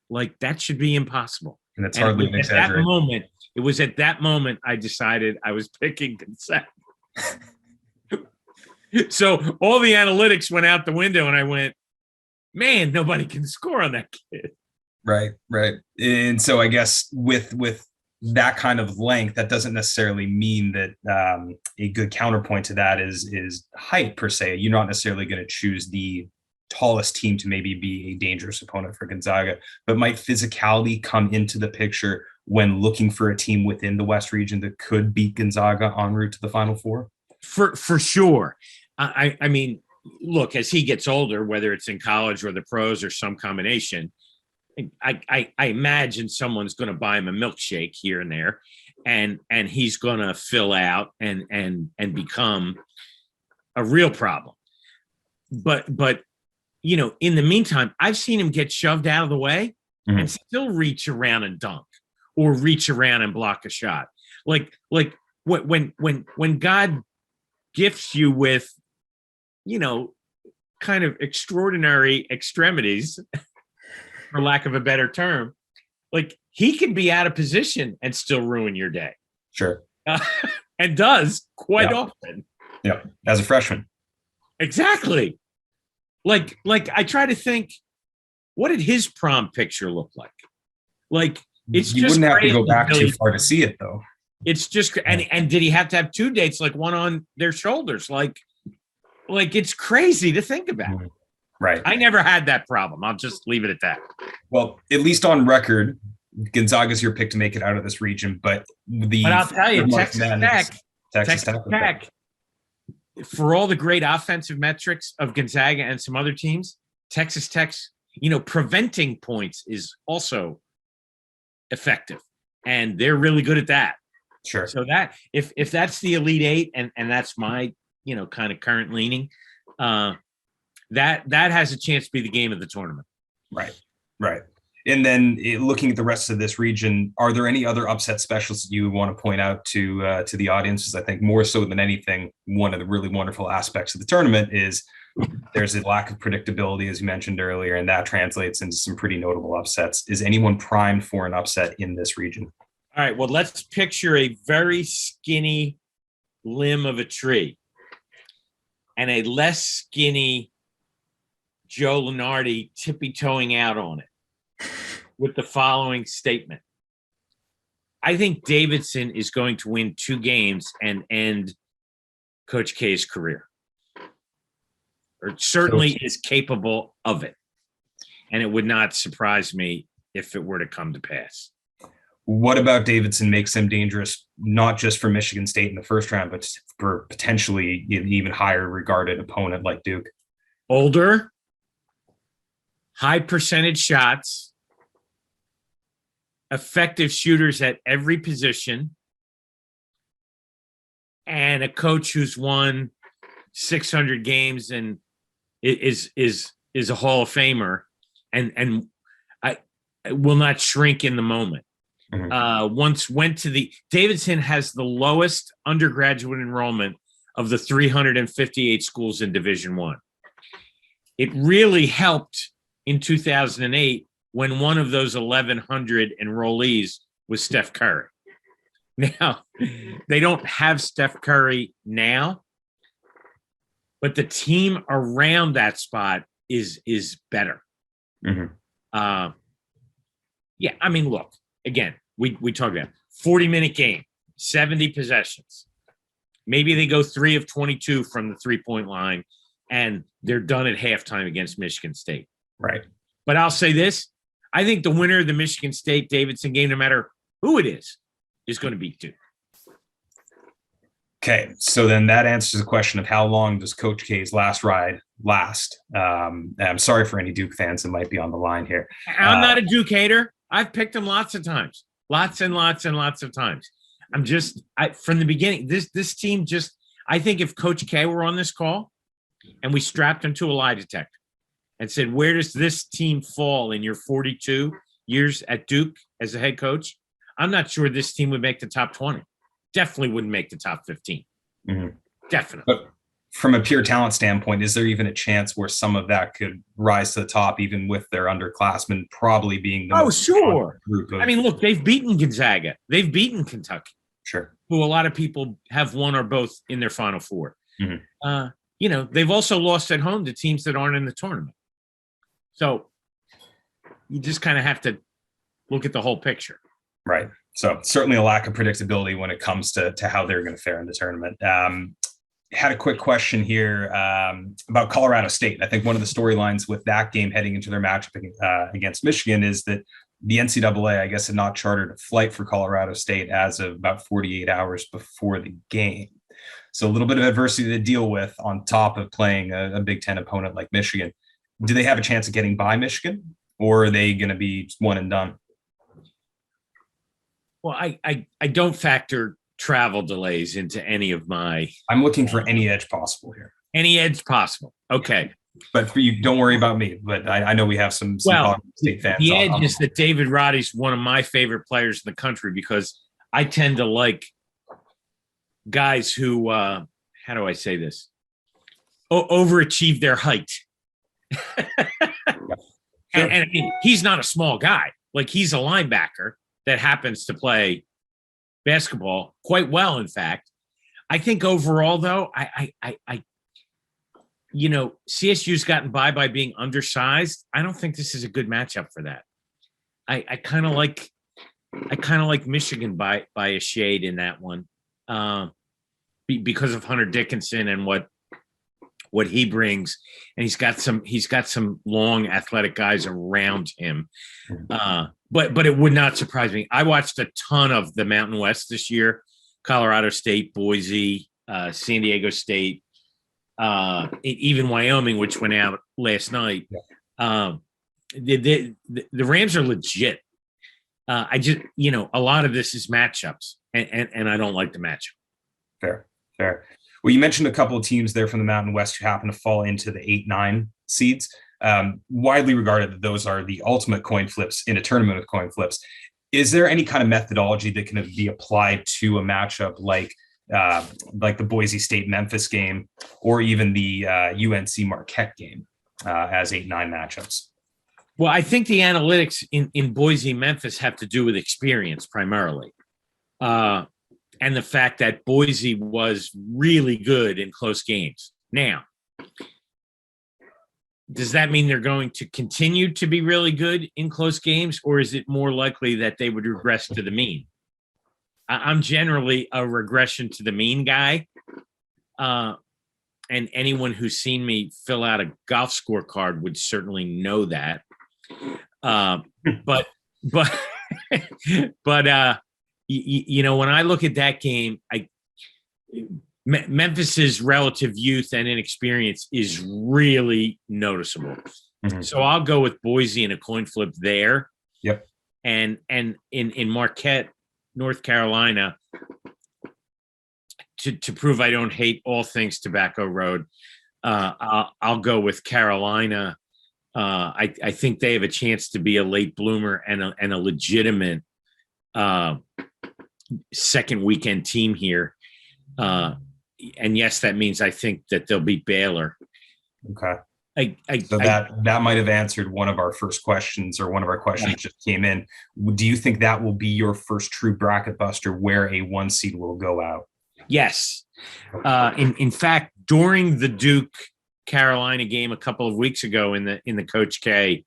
Like, that should be impossible.
And that's hardly an exaggeration.
It was at that moment I decided I was picking Gonzaga. So all the analytics went out the window, and I went, man, nobody can score on that kid.
Right. And so I guess with that kind of length, that doesn't necessarily mean that a good counterpoint to that is height per se. You're not necessarily going to choose the tallest team to maybe be a dangerous opponent for Gonzaga, but might physicality come into the picture when looking for a team within the West region that could beat Gonzaga en route to the Final Four?
For sure. I mean, look, as he gets older, whether it's in college or the pros or some combination, I imagine someone's going to buy him a milkshake here and there, and he's going to fill out and become a real problem. But you know, in the meantime, I've seen him get shoved out of the way and still reach around and dunk, or reach around and block a shot. Like when God gifts you with, you know, kind of extraordinary extremities, for lack of a better term, like, he can be out of position and still ruin your day.
Sure.
And does quite often.
Yeah. As a freshman.
Exactly. Like I try to think, what did his prom picture look like? Like, it's
you
just,
wouldn't have to go back too far to see it, though.
It's just, and did he have to have 2 dates, like one on their shoulders? Like it's crazy to think about.
Right.
I never had that problem. I'll just leave it at that.
Well, at least on record, Gonzaga's your pick to make it out of this region. But
I'll tell you, Texas
Tech,
for all the great offensive metrics of Gonzaga and some other teams, Texas Tech's, you know, preventing points is also effective, and they're really good at that.
Sure.
So that if that's the Elite Eight, and that's my, you know, kind of current leaning, that has a chance to be the game of the tournament.
Right. And then looking at the rest of this region, are there any other upset specials that you want to point out to the audiences? I think more so than anything, one of the really wonderful aspects of the tournament is there's a lack of predictability, as you mentioned earlier, and that translates into some pretty notable upsets. Is anyone primed for an upset in this region?
All right, well, let's picture a very skinny limb of a tree and a less skinny Joe Lunardi tippy-toeing out on it with the following statement. I think Davidson is going to win 2 games and end Coach K's career, or certainly is capable of it. And it would not surprise me if it were to come to pass.
What about Davidson makes him dangerous, not just for Michigan State in the first round, but for potentially an even higher regarded opponent like Duke?
Older, high percentage shots, effective shooters at every position, and a coach who's won 600 games and is a Hall of Famer, and I will not shrink in the moment. Once went to Davidson has the lowest undergraduate enrollment of the 358 schools in Division I. It really helped in 2008 when one of those 1,100 enrollees was Steph Curry. Now, they don't have Steph Curry now, but the team around that spot is better.
Mhm.
Yeah, I mean, look, again, we talked about 40-minute game, 70 possessions. Maybe they go 3 of 22 from the 3-point line, and they're done at halftime against Michigan State.
Right.
But I'll say this. I think the winner of the Michigan State-Davidson game, no matter who it is going to beat Duke.
Okay, so then that answers the question of how long does Coach K's last ride last? I'm sorry for any Duke fans that might be on the line here.
I'm not a Duke hater. I've picked him lots of times, lots and lots and lots of times. From the beginning, this team I think if Coach K were on this call and we strapped him to a lie detector and said, where does this team fall in your 42 years at Duke as a head coach? I'm not sure this team would make the top 20. Definitely wouldn't make the top 15.
Mm-hmm.
Definitely.
But from a pure talent standpoint, is there even a chance where some of that could rise to the top, even with their underclassmen probably being the most
sure.
Group of,
I mean, look, they've beaten Gonzaga. They've beaten Kentucky.
Sure.
Who a lot of people have one or both in their Final Four.
Mm-hmm.
They've also lost at home to teams that aren't in the tournament. So you just kind of have to look at the whole picture.
Right. So certainly a lack of predictability when it comes to how they're going to fare in the tournament. Had a quick question here about Colorado State. I think one of the storylines with that game heading into their matchup against Michigan is that the NCAA, I guess, had not chartered a flight for Colorado State as of about 48 hours before the game. So a little bit of adversity to deal with on top of playing a Big Ten opponent like Michigan. Do they have a chance of getting by Michigan, or are they going to be one and done?
Well, I don't factor travel delays into any of my.
I'm looking for any edge possible here.
Any edge possible. Okay.
But for you, don't worry about me. But I know we have some State fans.
The edge is that David Roddy's one of my favorite players in the country because I tend to like guys who, how do I say this? Overachieve their height. And I mean, he's not a small guy. Like, he's a linebacker that happens to play basketball quite well, in fact. I think overall, though, CSU's gotten by being undersized. I don't think this is a good matchup for that. I kind of like Michigan by a shade in that one, because of Hunter Dickinson and what he brings, and he's got some long athletic guys around him. But it would not surprise me. I watched a ton of the Mountain West this year: Colorado State, Boise, San Diego State, even Wyoming, which went out last night. The Rams are legit. I just, a lot of this is matchups, and I don't like the matchup.
Fair. Well, you mentioned a couple of teams there from the Mountain West who happen to fall into the 8-9 seeds. Widely regarded that those are the ultimate coin flips in a tournament of coin flips. Is there any kind of methodology that can be applied to a matchup like the Boise State Memphis game, or even the UNC Marquette game as 8-9 matchups?
Well, I think the analytics in Boise Memphis have to do with experience primarily. And the fact that Boise was really good in close games. Now, does that mean they're going to continue to be really good in close games, or is it more likely that they would regress to the mean? I'm generally a regression to the mean guy. And anyone who's seen me fill out a golf scorecard would certainly know that. But when I look at that game, Memphis's relative youth and inexperience is really noticeable. Mm-hmm. So I'll go with Boise in a coin flip there.
Yep.
And in Marquette, North Carolina, to prove I don't hate all things Tobacco Road, I'll go with Carolina. I think they have a chance to be a late bloomer and a legitimate second weekend team here. And yes, that means I think that they'll beat Baylor.
Okay. That might have answered one of our first questions, or one of our questions just came in. Do you think that will be your first true bracket buster where a 1 seed will go out?
Yes. In fact, during the Duke Carolina game a couple of weeks ago in the Coach K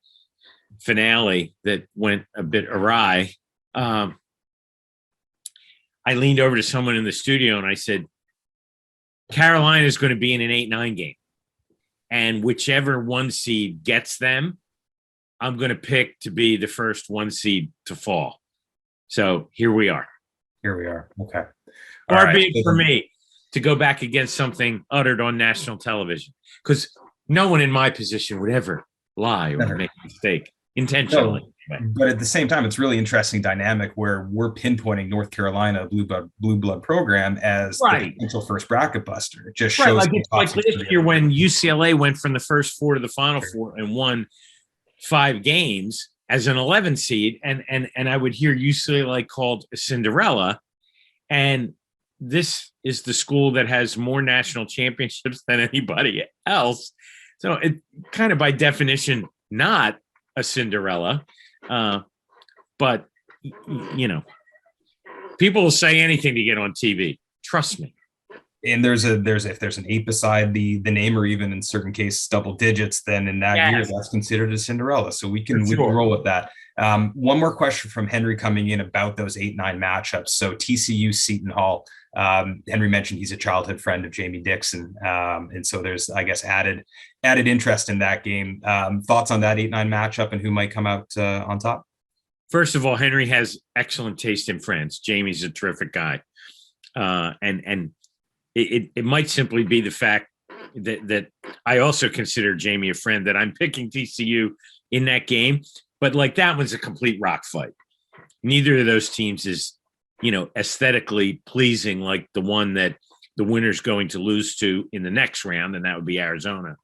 finale that went a bit awry, I leaned over to someone in the studio and I said, Carolina is going to be in an 8-9 game. And whichever 1 seed gets them, I'm going to pick to be the first 1 seed to fall. So here we are.
Here we are. Okay.
Far be it for me to go back against something uttered on national television, because no one in my position would ever lie or make a mistake intentionally.
No, but at the same time, it's really interesting dynamic where we're pinpointing North Carolina blue blood program as the potential first bracket buster. It just shows
like this year when UCLA went from the first 4 to the final 4 and won 5 games as an 11 seed, and I would hear UCLA called a Cinderella, and this is the school that has more national championships than anybody else. So it kind of by definition not a Cinderella. But people will say anything to get on TV. Trust me.
And if there's an 8 beside the name, or even in certain cases double digits, then in that year that's considered a Cinderella. So we can roll with that. One more question from Henry coming in about those 8-9 matchups. So TCU Seton Hall. Henry mentioned he's a childhood friend of Jamie Dixon, and so there's, I guess, added interest in that game. Thoughts on that 8-9 matchup and who might come out on top?
First of all, Henry has excellent taste in friends. Jamie's a terrific guy, and it might simply be the fact that I also consider Jamie a friend, that I'm picking TCU in that game. But like, that one's a complete rock fight. Neither of those teams is, aesthetically pleasing like the one that the winner's going to lose to in the next round, and that would be Arizona.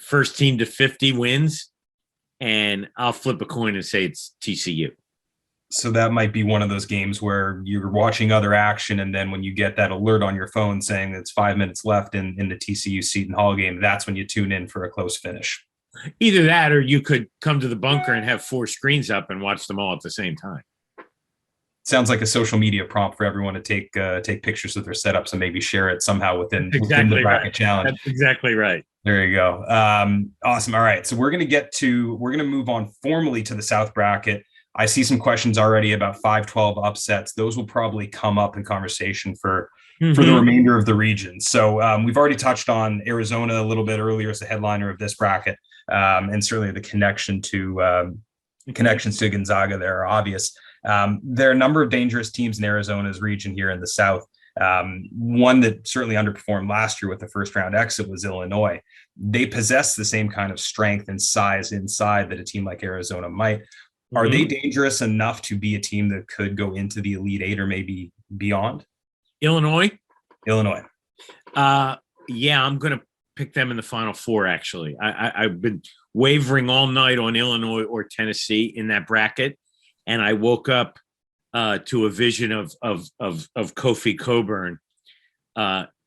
First team to 50 wins, and I'll flip a coin and say it's TCU.
So that might be one of those games where you're watching other action, and then when you get that alert on your phone saying it's 5 minutes left in the TCU Seton Hall game, that's when you tune in for a close finish.
Either that, or you could come to the bunker and have 4 screens up and watch them all at the same time.
Sounds like a social media prompt for everyone to take pictures of their setups and maybe share it somehow within the bracket challenge.
That's exactly right.
There you go. Awesome. All right. So we're going to move on formally to the South bracket. I see some questions already about 5-12 upsets. Those will probably come up in conversation for the remainder of the region. So we've already touched on Arizona a little bit earlier as the headliner of this bracket. And certainly the connections to Gonzaga there are obvious. There are a number of dangerous teams in Arizona's region here in the South. One that certainly underperformed last year with the first round exit was Illinois. They possess the same kind of strength and size inside that a team like Arizona might. Are they dangerous enough to be a team that could go into the Elite Eight or maybe beyond?
Illinois.
Yeah,
I'm going to pick them in the Final Four, actually. I've been wavering all night on Illinois or Tennessee in that bracket, and I woke up to a vision of Kofi Coburn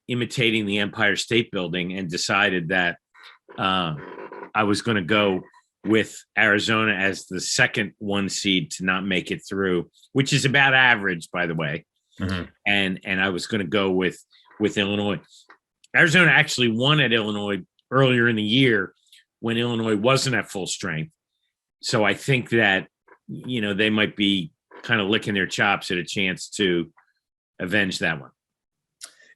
imitating the Empire State Building, and decided that I was going to go with Arizona as the second 1 seed to not make it through, which is about average, by the way. And I was going to go with Illinois. Arizona actually won at Illinois earlier in the year when Illinois wasn't at full strength. So I think that, they might be kind of licking their chops at a chance to avenge that one.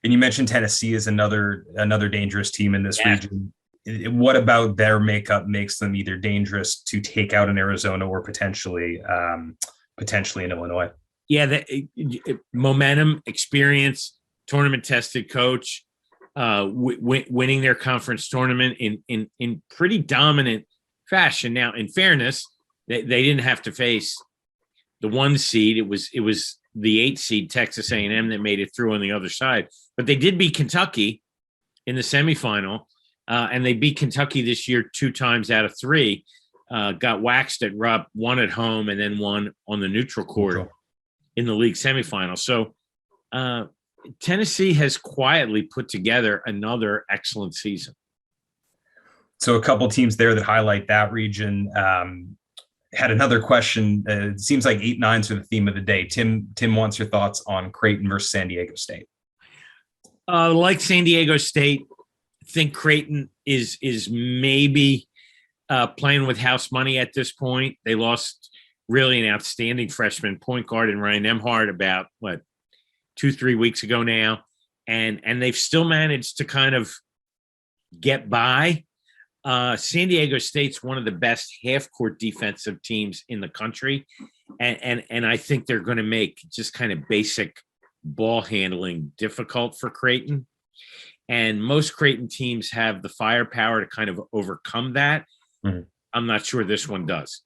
And you mentioned Tennessee is another dangerous team in this region. What about their makeup makes them either dangerous to take out in Arizona or potentially in Illinois?
Yeah, the momentum, experience, tournament-tested coach, winning their conference tournament in pretty dominant fashion. Now, in fairness, they didn't have to face the 1 seed. It was the 8 seed Texas A&M that made it through on the other side. But they did beat Kentucky in the semifinal. And they beat Kentucky this year 2 times out of 3, got waxed at Rupp, won at home, and then won on the neutral court in the league semifinal. So Tennessee has quietly put together another excellent season.
So a couple teams there that highlight that region. Had another question. It seems like 8-9s are the theme of the day. Tim wants your thoughts on Creighton versus San Diego State.
Like San Diego State, I think Creighton is maybe playing with house money at this point. They lost really an outstanding freshman point guard in Ryan Emhart about 2-3 weeks ago now, and they've still managed to kind of get by. San Diego State's one of the best half-court defensive teams in the country, and I think they're going to make just kind of basic ball handling difficult for Creighton. And most Creighton teams have the firepower to kind of overcome that.
Mhm.
I'm not sure this one does.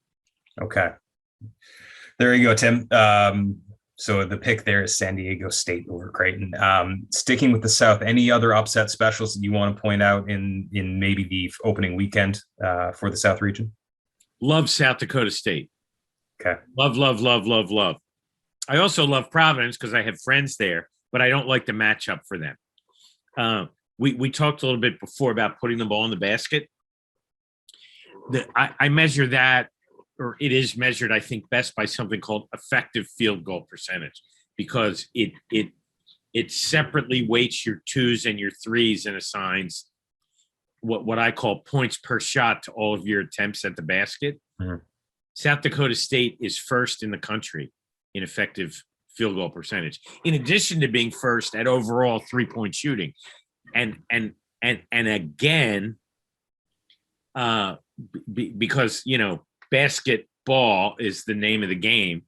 Okay. There you go, Tim. So the pick there is San Diego State over Creighton. Sticking with the South, any other upset specials that you want to point out in maybe the opening weekend for the South region?
Love South Dakota State.
Okay.
Love, love, love, love, love. I also love Providence because I have friends there, but I don't like the matchup for them. We talked a little bit before about putting the ball in the basket. I measure that, or it is measured, I think, best by something called effective field goal percentage, because it separately weights your twos and your threes and assigns what I call points per shot to all of your attempts at the basket.
Mhm.
South Dakota State is first in the country in effective field goal percentage, in addition to being first at overall 3-point shooting. And again, because, basketball is the name of the game,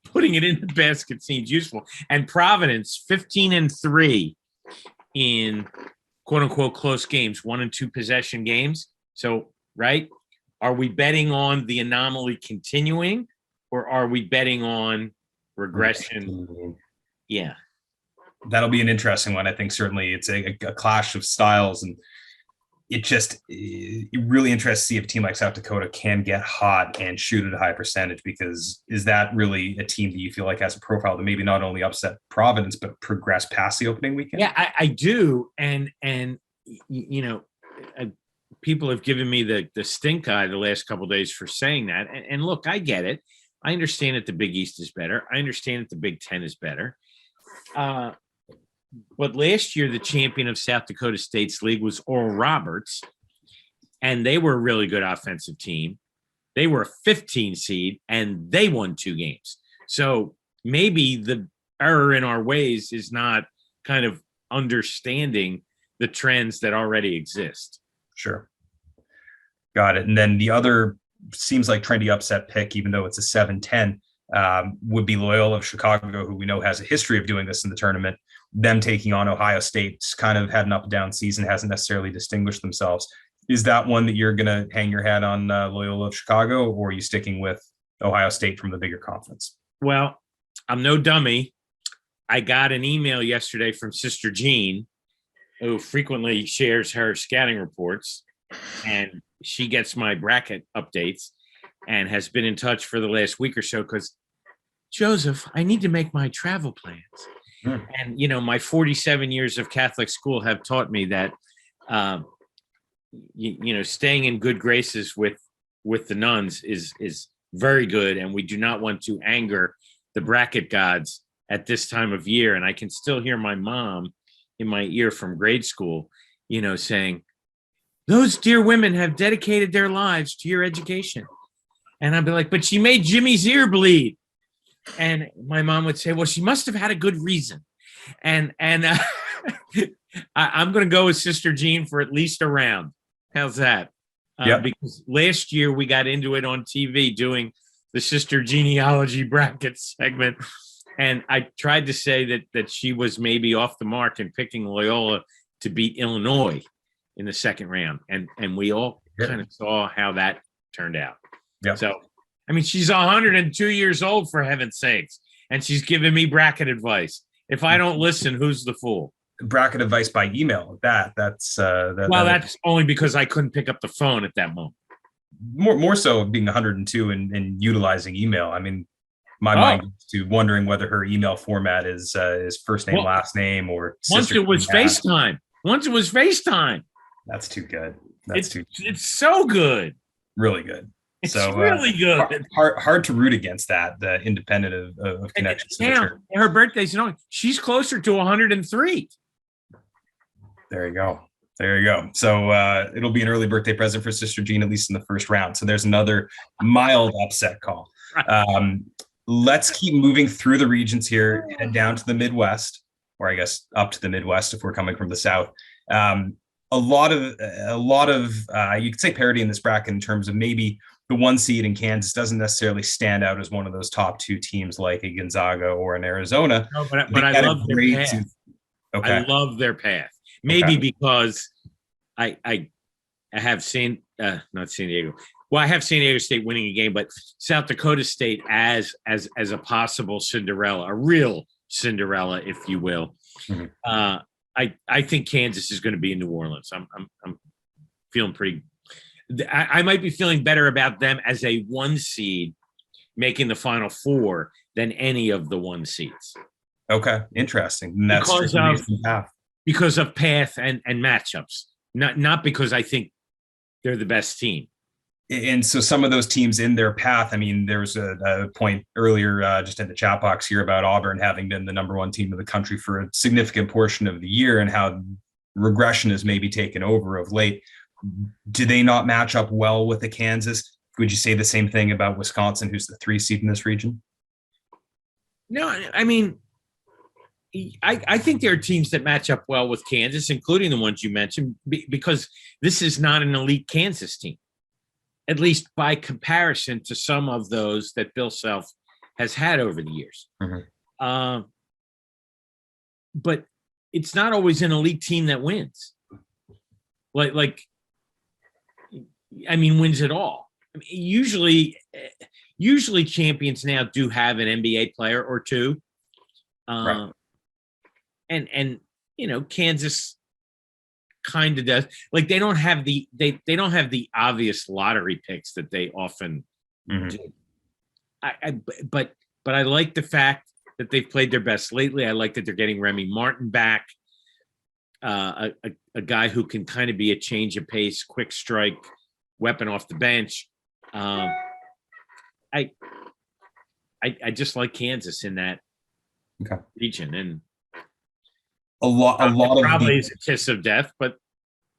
putting it in the basket seems useful. And Providence, 15-3 in quote unquote close games, 1 and 2 possession games. So, right. Are we betting on the anomaly continuing, or are we betting on regression? Yeah.
That'll be an interesting one. I think certainly it's a clash of styles, and it really interests to see if a team like South Dakota can get hot and shoot at a high percentage, because is that really a team that you feel like has a profile to maybe not only upset Providence, but progress past the opening weekend?
Yeah, I do. And people have given me the stink eye the last couple of days for saying that. And look, I get it. I understand that the Big East is better. I understand that the Big Ten is better. But last year, the champion of South Dakota State's league was Oral Roberts, and they were a really good offensive team. They were a 15 seed, and they won 2 games. So maybe the error in our ways is not kind of understanding the trends that already exist.
Sure. Got it. And then the other seems like trendy upset pick, even though it's a 7-10, would be Loyola of Chicago, who we know has a history of doing this in the tournament. Them taking on Ohio State, kind of had an up and down season, hasn't necessarily distinguished themselves. Is that one that you're going to hang your hat on, Loyola of Chicago, or are you sticking with Ohio State from the bigger conference?
Well, I'm no dummy. I got an email yesterday from Sister Jean, who frequently shares her scouting reports, and she gets my bracket updates and has been in touch for the last week or so because, Joseph, I need to make my travel plans. And, my 47 years of Catholic school have taught me that, staying in good graces with the nuns is very good. And we do not want to anger the bracket gods at this time of year. And I can still hear my mom in my ear from grade school, saying, those dear women have dedicated their lives to your education. And I'd be like, but she made Jimmy's ear bleed. And my mom would say, well, she must have had a good reason. And I'm going to go with Sister Jean for at least a round. How's that?
Yeah.
Because last year we got into it on TV doing the Sister Genealogy bracket segment. And I tried to say that she was maybe off the mark in picking Loyola to beat Illinois in the second round. And we all kind of saw how that turned out.
Yeah.
So, she's 102 years old, for heaven's sakes, and she's giving me bracket advice. If I don't listen, who's the fool?
Bracket advice by email. That's
only because I couldn't pick up the phone at that moment.
More so being 102 and utilizing email. My mind goes to wondering whether her email format is first name, last name, or
once it was FaceTime.
That's too good.
It's so good.
Really good.
It's really good.
Hard to root against that, independent of connections.
Her birthday's she's closer to 103.
There you go. There you go. So it'll be an early birthday present for Sister Jean, at least in the first round. So there's another mild upset call. Let's keep moving through the regions here, head down to the Midwest, or I guess up to the Midwest if we're coming from the South. A lot of you could say parity in this bracket in terms of maybe the 1 seed in Kansas doesn't necessarily stand out as one of those top 2 teams like a Gonzaga or an Arizona.
No, but I love their path.
Okay.
I love their path. Maybe because I have seen not San Diego. Well, I have San Diego State winning a game, but South Dakota State as a possible Cinderella, a real Cinderella, if you will. Mm-hmm. I think Kansas is going to be in New Orleans. I'm feeling pretty. I might be feeling better about them as a 1 seed making the Final Four than any of the 1 seeds.
Okay, interesting. And that's
because of path and matchups, not because I think they're the best team.
And so some of those teams in their path, I mean, there was a point earlier just in the chat box here about Auburn having been the #1 team in the country for a significant portion of the year and how regression has maybe taken over of late. Do they not match up well with the Kansas? Would you say the same thing about Wisconsin, who's the 3 seed in this region?
No, I mean, I think there are teams that match up well with Kansas, including the ones you mentioned, because this is not an elite Kansas team, at least by comparison to some of those that Bill Self has had over the years. Mm-hmm. But it's not always an elite team that wins. Wins it all. I mean, usually champions now do have an NBA player or 2. Right. And Kansas kind of does. Like they don't have the obvious lottery picks that they often do. But I like the fact that they've played their best lately. I like that they're getting Remy Martin back, a guy who can kind of be a change of pace, quick strike weapon off the bench. I just like Kansas in that region, and
a lot of
probably is a kiss of death, but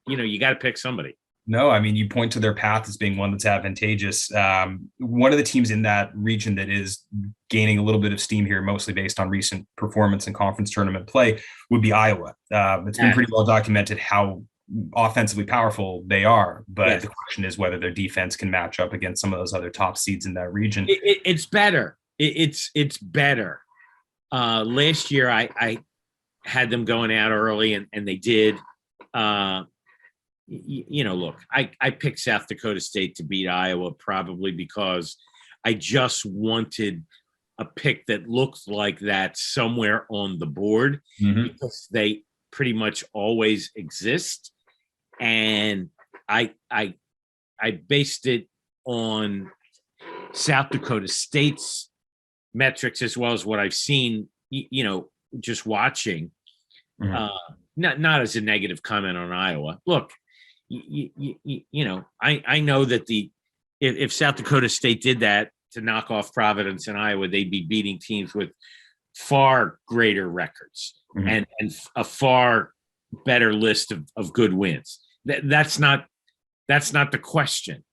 you got to pick somebody.
No, I mean, you point to their path as being one that's advantageous. One of the teams in that region that is gaining a little bit of steam here, mostly based on recent performance and conference tournament play, would be Iowa. It's been pretty well documented how offensively powerful they are, but the question is whether their defense can match up against some of those other top seeds in that region.
It's better. It's better. Last year, I had them going out early, and they did. Look, I picked South Dakota State to beat Iowa probably because I just wanted a pick that looked like that somewhere on the board, because they pretty much always exist. And I based it on South Dakota State's metrics as well as what I've seen, just watching. Not as a negative comment on Iowa. Look, I know that if South Dakota State did that to knock off Providence and Iowa, they'd be beating teams with far greater records and a far better list of good wins. That's not the question.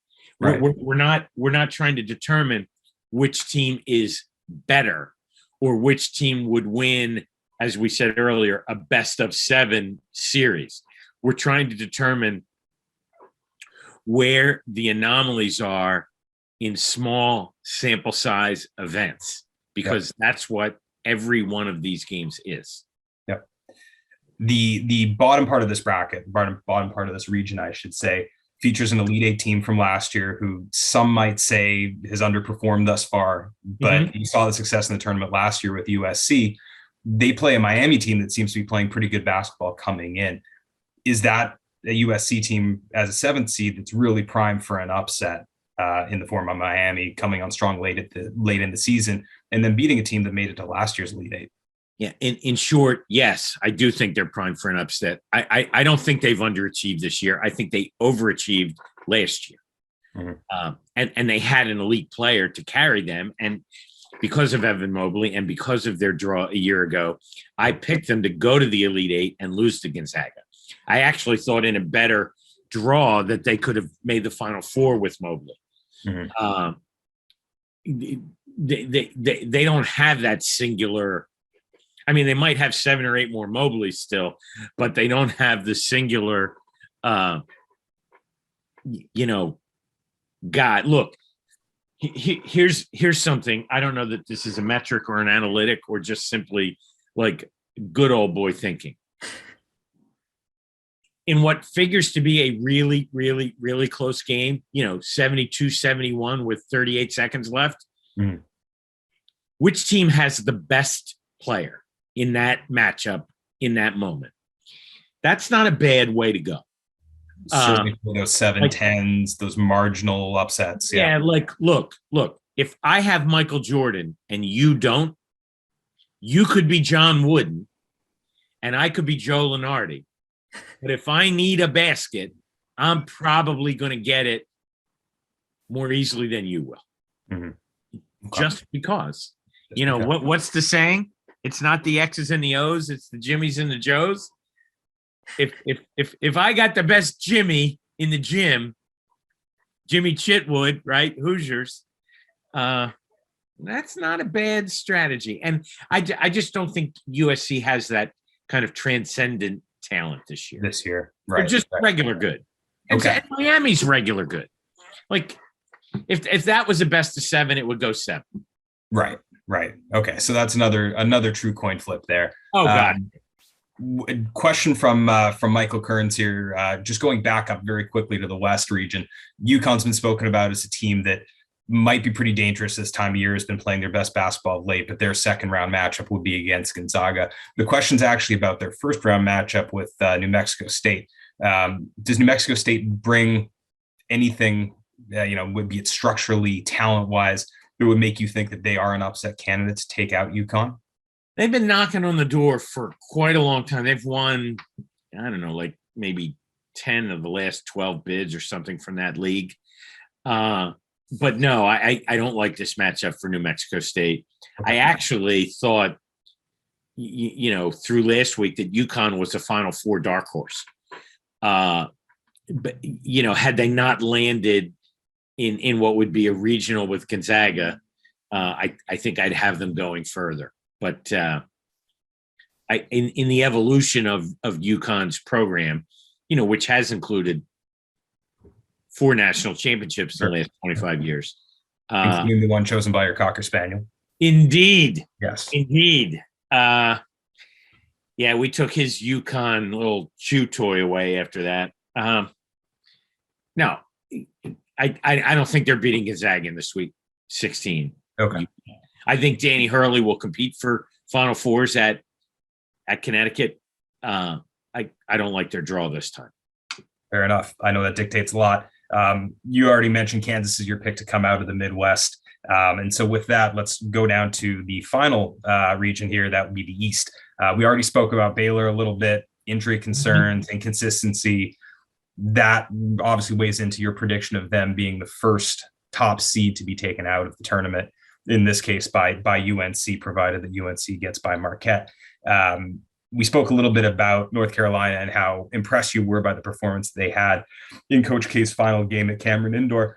Right. We're not trying to determine which team is better or which team would win, as we said earlier, a best of 7 series. We're trying to determine where the anomalies are in small sample size events, because that's what every one of these games is.
Yep. The bottom part of this bracket, bottom part of this region, I should say, features an Elite 8 team from last year who some might say has underperformed thus far, but you saw the success in the tournament last year with USC. They play a Miami team that seems to be playing pretty good basketball coming in. Is that a USC team as a 7th seed that's really primed for an upset in the form of Miami coming on strong late in the season and then beating a team that made it to last year's Elite 8?
Yeah, in short, yes, I do think they're primed for an upset. I don't think they've underachieved this year. I think they overachieved last year. And they had an elite player to carry them. And because of Evan Mobley and because of their draw a year ago, I picked them to go to the Elite 8 and lose to Gonzaga. I actually thought in a better draw that they could have made the Final Four with Mobley.
Mhm.
They don't have that singular. I mean, they might have 7 or 8 more Mobley still, but they don't have the singular, guy. Look, here's something. I don't know that this is a metric or an analytic or just simply like good old boy thinking. In what figures to be a really, really, really close game, 72-71 with 38 seconds left, which team has the best player in that matchup in that moment? That's not a bad way to go.
Certainly for those 7-10s, those marginal upsets.
Yeah, look, if I have Michael Jordan and you don't, you could be John Wooden and I could be Joe Lunardi. But if I need a basket, I'm probably going to get it more easily than you will. Just because. What's the saying? It's not the X's and the O's, it's the Jimmys and the Joes. If I got the best Jimmy in the gym, Jimmy Chitwood, right? Hoosiers, that's not a bad strategy. And I just don't think USC has that kind of transcendent talent this year.
Right?
They're just regular good.
Okay.
And Miami's regular good. Like if that was a best of 7, it would go 7.
Right. Okay, so that's another true coin flip there.
Oh God.
Question from Michael Kearns here. Just going back up very quickly to the West region, UConn's been spoken about as a team that might be pretty dangerous this time of year, has been playing their best basketball of late, but their second round matchup would be against Gonzaga. The question's actually about their first round matchup with New Mexico State. Does New Mexico State bring anything, would be it structurally, talent wise, that would make you think that they are an upset candidate to take out UConn?
They've been knocking on the door for quite a long time. They've won, I don't know, like maybe 10 of the last 12 bids or something from that league. But no, I don't like this matchup for New Mexico State. I actually thought, through last week that UConn was a Final Four dark horse. But, had they not landed in what would be a regional with Gonzaga, I think I'd have them going further. But in the evolution of UConn's program, which has included 4 national championships in the last 25 years.
Including the one chosen by your Cocker Spaniel.
Indeed.
Yes.
Indeed. Yeah, we took his UConn little chew toy away after that. No, I don't think they're beating Gonzaga in the Sweet 16.
Okay.
I think Danny Hurley will compete for Final Fours at Connecticut. I don't like their draw this time.
Fair enough. I know that dictates a lot. You already mentioned Kansas is your pick to come out of the Midwest. And so with that, let's go down to the final region here. That would be the East. We already spoke about Baylor a little bit, injury concerns, inconsistency. That obviously weighs into your prediction of them being the first top seed to be taken out of the tournament, in this case by UNC, provided that UNC gets by Marquette. We spoke a little bit about North Carolina and how impressed you were by the performance they had in Coach K's final game at Cameron Indoor.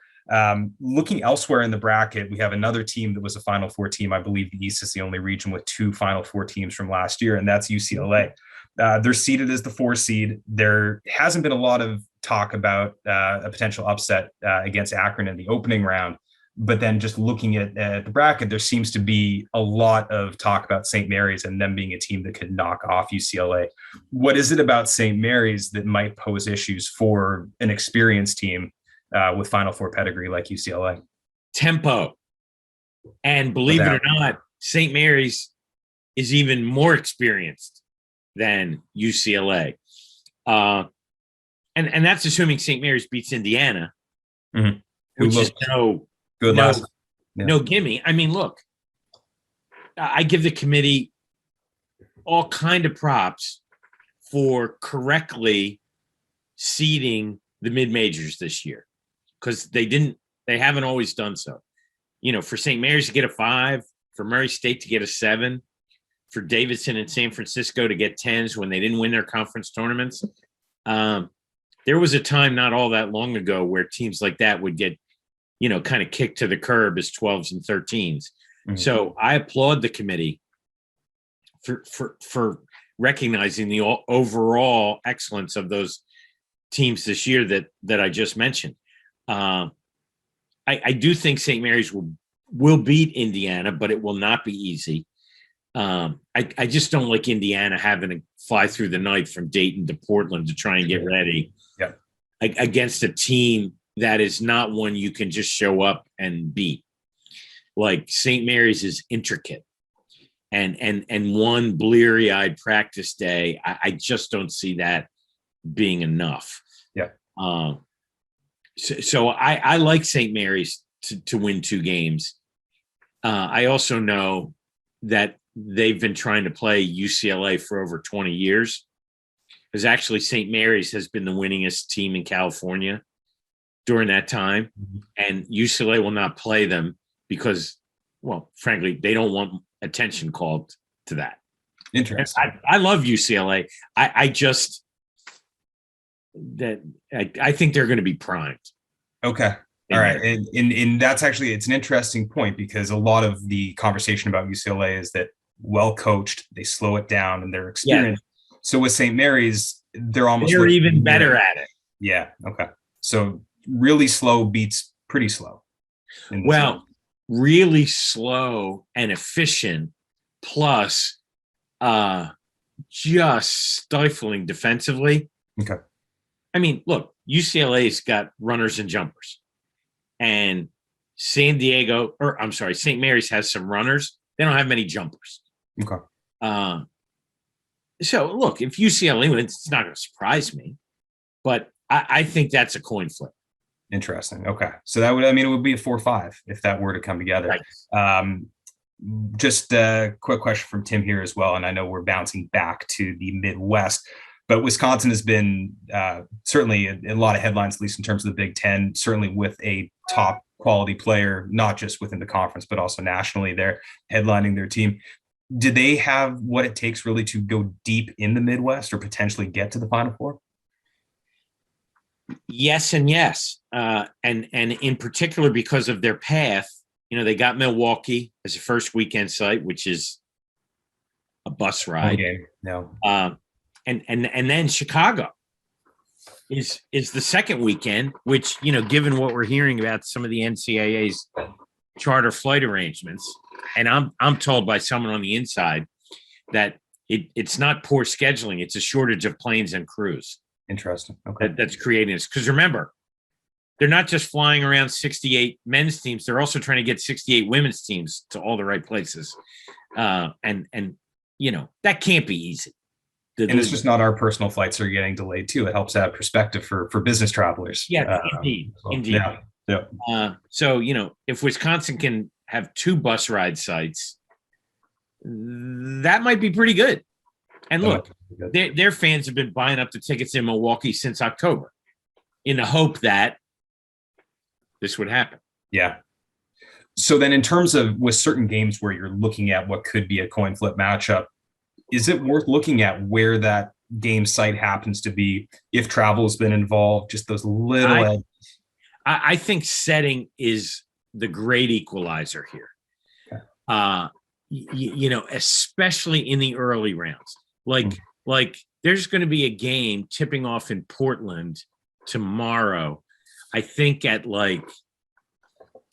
Looking elsewhere in the bracket, we have another team that was a Final Four team. I believe the East is the only region with 2 Final Four teams from last year, and that's UCLA. They're seeded as the 4 seed. There hasn't been a lot of talk about a potential upset against Akron in the opening round. But then just looking at the bracket, there seems to be a lot of talk about St. Mary's and them being a team that could knock off UCLA. What is it about St. Mary's that might pose issues for an experienced team with Final Four pedigree like UCLA?
Tempo. And believe it or not, St. Mary's is even more experienced than UCLA. And that's assuming St. Mary's beats Indiana, which is no gimme. I mean, look, I give the committee all kind of props for correctly seeding the mid-majors this year, because they haven't always done so. For St. Mary's to get a 5, for Murray State to get a 7, for Davidson and San Francisco to get 10s when they didn't win their conference tournaments. There was a time not all that long ago where teams like that would get, kind of kicked to the curb as 12s and 13s. So I applaud the committee for recognizing the overall excellence of those teams this year that I just mentioned. I do think St. Mary's will beat Indiana, but it will not be easy. I just don't like Indiana having to fly through the night from Dayton to Portland to try and get ready against a team that is not one you can just show up and beat. Like St. Mary's is intricate, and one bleary-eyed practice day, I just don't see that being enough.
Yeah.
So I like St. Mary's to win 2 games. I also know that they've been trying to play UCLA for over 20 years, because actually St. Mary's has been the winningest team in California during that time, and UCLA will not play them because, well, frankly, they don't want attention called to that.
Interesting.
I love UCLA. I think they're going to be primed.
Okay. All right. And that's actually, it's an interesting point, because a lot of the conversation about UCLA is that well coached, they slow it down, and they're experienced. Yeah. So with St. Mary's, they're
even better at it.
Yeah. Okay. So really slow beats pretty slow.
Well, really slow and efficient, plus just stifling defensively.
Okay.
I mean, look, UCLA's got runners and jumpers, and St. Mary's has some runners. They don't have many jumpers.
Okay.
So look, if UCLA wins, it's not going to surprise me, but I think that's a coin flip.
Interesting. Okay. So it would be a 4-5 if that were to come together.
Right.
Just a quick question from Tim here as well. And I know we're bouncing back to the Midwest, but Wisconsin has been certainly a lot of headlines, at least in terms of the Big Ten, certainly with a top quality player, not just within the conference, but also nationally. They're headlining their team. Do they have what it takes really to go deep in the Midwest or potentially get to the Final Four?
Yes and yes. And in particular, because of their path, they got Milwaukee as a first weekend site, which is a bus ride.
Okay. No.
And then Chicago is the second weekend, which, given what we're hearing about some of the NCAA's charter flight arrangements, and I'm told by someone on the inside that it's not poor scheduling, it's a shortage of planes and crews.
Interesting. Okay.
That's creating this. Because remember, they're not just flying around 68 men's teams, they're also trying to get 68 women's teams to all the right places. And that can't be easy.
And it's just not our personal flights are getting delayed too. It helps add perspective for business travelers.
Yeah, indeed.
Yeah.
So, if Wisconsin can have 2 bus ride sites, that might be pretty good. And look, their fans have been buying up the tickets in Milwaukee since October in the hope that this would happen.
Yeah. So then in terms of with certain games where you're looking at what could be a coin flip matchup, is it worth looking at where that game site happens to be if travel has been involved, just those little
I think setting is the great equalizer here. Okay. Especially in the early rounds. Like there's going to be a game tipping off in Portland tomorrow, I think at like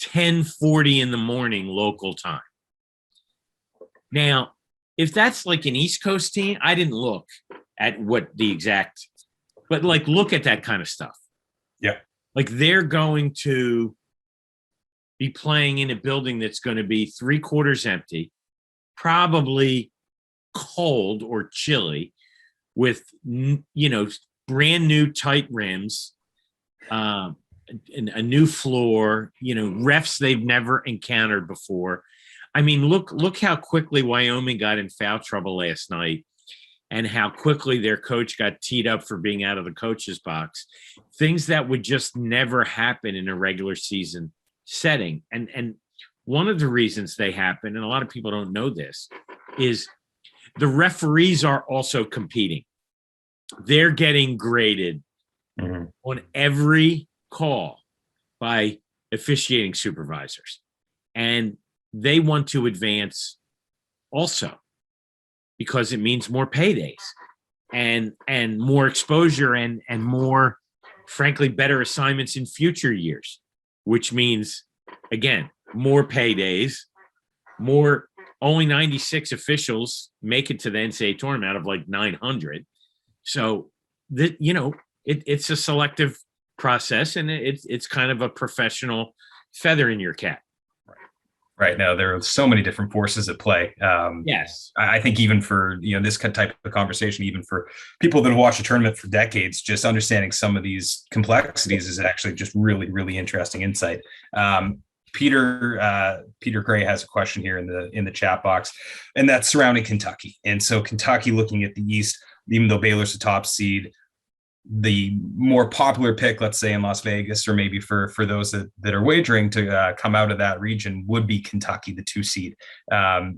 10:40 in the morning local time. Now, if that's like an East Coast team, I didn't look at what the exact, but like look at that kind of stuff.
Yeah.
Like they're going to be playing in a building that's going to be 3/4 empty, probably cold or chilly, with brand new tight rims, and a new floor, refs they've never encountered before. I mean, look how quickly Wyoming got in foul trouble last night, and how quickly their coach got teed up for being out of the coach's box. Things that would just never happen in a regular season setting. And one of the reasons they happen, and a lot of people don't know this, is the referees are also competing. they're getting graded on every call by officiating supervisors. And they want to advance also because it means more paydays and more exposure and more, frankly, better assignments in future years, which means, again, more paydays, more. Only 96 officials make it to the NCAA tournament out of like 900. So that, it's a selective process, and it's kind of a professional feather in your cap.
Right now, there are so many different forces at play.
Yes,
I think even for this type of conversation, even for people that have watched a tournament for decades, just understanding some of these complexities is actually just really, really interesting insight. Peter Gray has a question here in the chat box, and that's surrounding Kentucky. And so Kentucky, looking at the East, even though Baylor's the top seed, the more popular pick, let's say in Las Vegas, or maybe for those that are wagering to come out of that region, would be Kentucky, the 2 seed.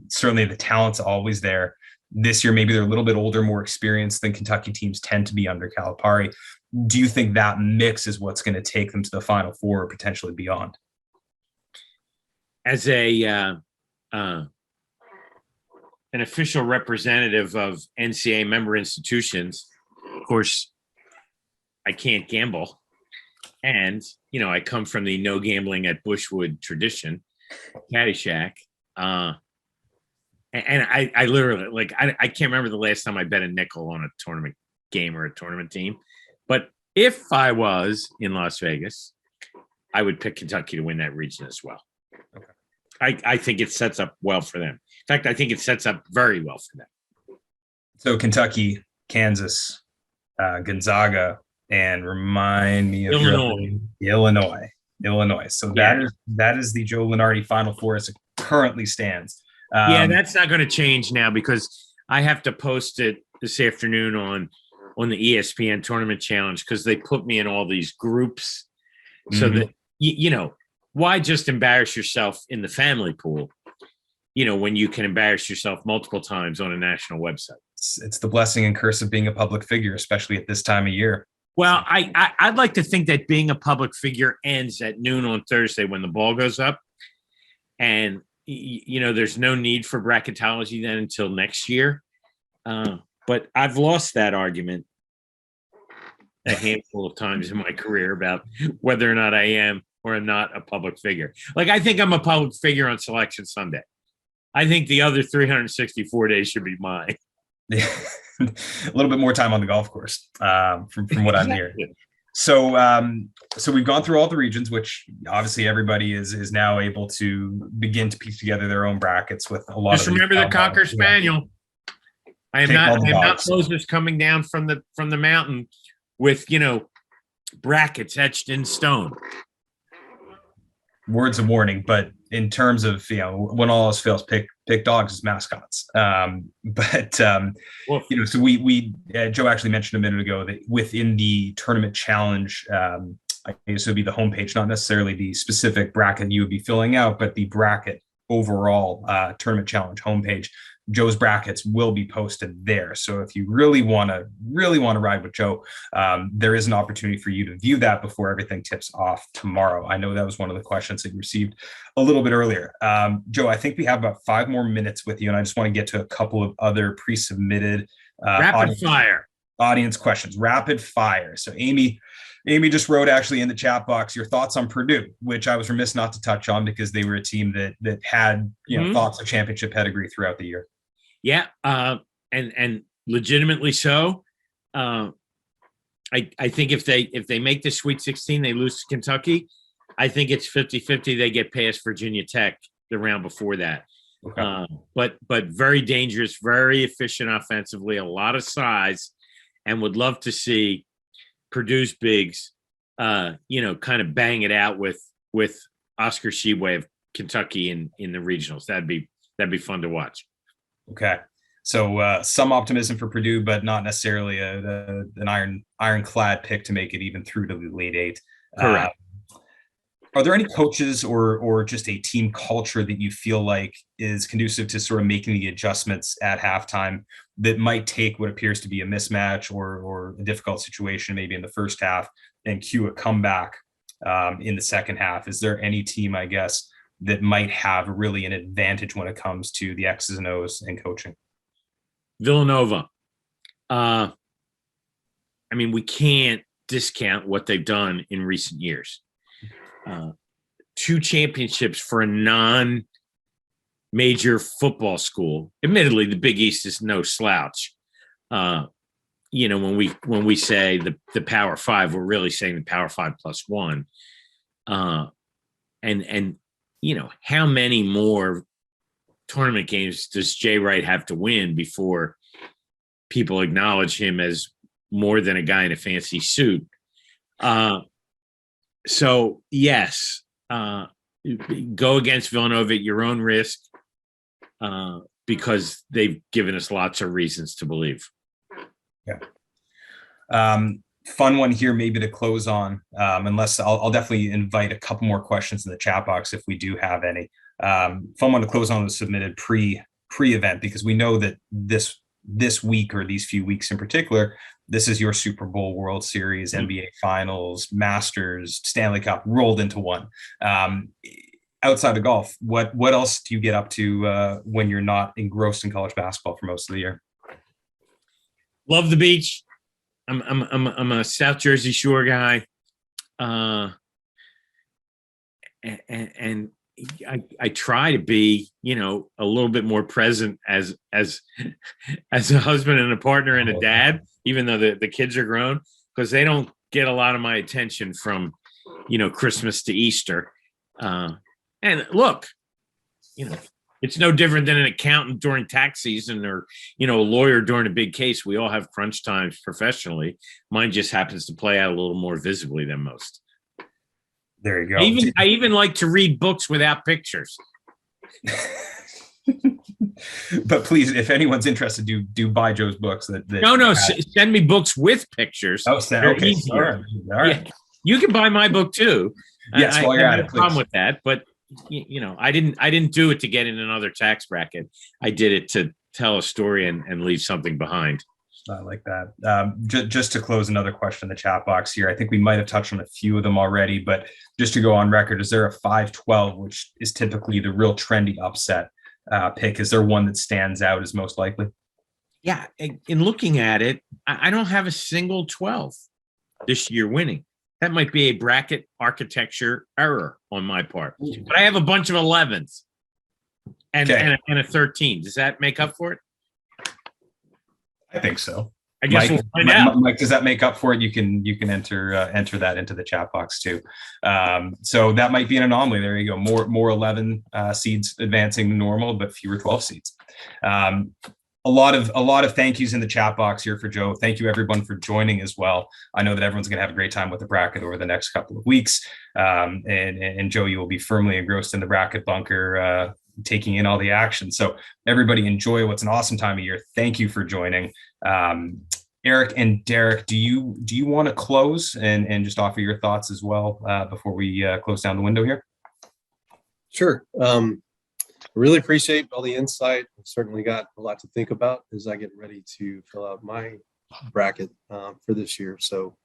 Certainly the talent's always there. This year, maybe they're a little bit older, more experienced than Kentucky teams tend to be under Calipari. Do you think that mix is what's going to take them to the Final Four or potentially beyond?
As an official representative of NCAA member institutions, of course, I can't gamble. And, I come from the no gambling at Bushwood tradition, Caddyshack. And I literally, I can't remember the last time I bet a nickel on a tournament game or a tournament team. But if I was in Las Vegas, I would pick Kentucky to win that region as well.
Okay.
I think it sets up well for them. In fact, I think it sets up very well for them.
So Kentucky, Kansas, Gonzaga, and remind me of Illinois. So that is the Joe Lunardi Final Four as it currently stands.
That's not going to change now because I have to post it this afternoon on the ESPN Tournament Challenge because they put me in all these groups so that why just embarrass yourself in the family pool, when you can embarrass yourself multiple times on a national website?
It's the blessing and curse of being a public figure, especially at this time of year.
Well, I'd like to think that being a public figure ends at noon on Thursday when the ball goes up. And, there's no need for bracketology then until next year. But I've lost that argument a handful of times in my career about whether or not I am or I'm not a public figure. I think I'm a public figure on Selection Sunday. I think the other 364 days should be mine.
Yeah. A little bit more time on the golf course, from what I'm hearing. So we've gone through all the regions, which obviously everybody is now able to begin to piece together their own brackets with a lot. Just
remember the Cocker Spaniel. I am not Moses coming down from the mountain with brackets etched in stone. Words of warning, but in terms of when all else fails, pick dogs as mascots. So we Joe actually mentioned a minute ago that within the tournament challenge, I guess it would be the homepage, not necessarily the specific bracket you would be filling out, but the bracket overall tournament challenge homepage. Joe's brackets will be posted there. So if you really want to ride with Joe, there is an opportunity for you to view that before everything tips off tomorrow. I know that was one of the questions that you received a little bit earlier. Joe, I think we have about 5 more minutes with you, and I just want to get to a couple of other pre-submitted audience questions. Rapid fire. So Amy just wrote actually in the chat box your thoughts on Purdue, which I was remiss not to touch on because they were a team that had thoughts of championship pedigree throughout the year. Yeah, and legitimately so. I think if they make the Sweet 16, they lose to Kentucky. I think it's 50-50. They get past Virginia Tech the round before that. Okay. But very dangerous, very efficient offensively, a lot of size, and would love to see Purdue's bigs, kind of bang it out with Oscar Tshiebwe of Kentucky in the regionals. That'd be fun to watch.
Okay. So some optimism for Purdue, but not necessarily an ironclad pick to make it even through to the late 8.
Correct.
Are there any coaches or just a team culture that you feel like is conducive to sort of making the adjustments at halftime that might take what appears to be a mismatch or a difficult situation maybe in the first half and cue a comeback in the second half? Is there any team, I guess, that might have really an advantage when it comes to the X's and O's and coaching?
Villanova. I mean, we can't discount what they've done in recent years. 2 championships for a non-major football school. Admittedly, the Big East is no slouch. When we say the Power Five, we're really saying the Power Five plus one. How many more tournament games does Jay Wright have to win before people acknowledge him as more than a guy in a fancy suit? So yes, go against Villanova at your own risk, because they've given us lots of reasons to believe.
Yeah. Fun one here, maybe to close on, unless I'll definitely invite a couple more questions in the chat box if we do have any. Fun one to close on was submitted pre-event, because we know that this week, or these few weeks in particular, this is your Super Bowl, World Series, NBA Finals, Masters, Stanley Cup rolled into one. Outside of golf, what else do you get up to when you're not engrossed in college basketball for most of the year?
Love the beach. I'm a South Jersey Shore guy, and I try to be, a little bit more present as a husband and a partner and a dad, even though the kids are grown, because they don't get a lot of my attention from, Christmas to Easter. And look, it's no different than an accountant during tax season or, a lawyer during a big case. We all have crunch times professionally. Mine just happens to play out a little more visibly than most.
There you go.
I even like to read books without pictures.
But please, if anyone's interested, do buy Joe's books.
Send me books with pictures.
Oh, okay. All right.
Yeah, you can buy my book too.
Yes, while you're at it,
no problem with that. But I didn't do it to get in another tax bracket. I did it to tell a story and leave something behind.
I like that. Just to close, another question in the chat box here. I think we might have touched on a few of them already, but just to go on record, is there a 5-12, which is typically the real trendy upset pick? Is there one that stands out as most likely?
Yeah, in looking at it, I don't have a single 12 this year winning. That might be a bracket architecture error on my part, but I have a bunch of 11s and a 13. Does that make up for it?
I think so.
I guess we'll find out.
Mike, does that make up for it? You can enter that into the chat box too. So that might be an anomaly. There you go. More 11 seeds advancing than normal, but fewer 12 seeds. A lot of thank yous in the chat box here for Joe. Thank you everyone for joining as well. I know that everyone's going to have a great time with the bracket over the next couple of weeks. And Joe, you will be firmly engrossed in the bracket bunker, taking in all the action. So everybody enjoy what's an awesome time of year. Thank you for joining. Eric and Derek, do you want to close and just offer your thoughts as well before we close down the window here?
Sure. I really appreciate all the insight. I've certainly got a lot to think about as I get ready to fill out my bracket for this year. So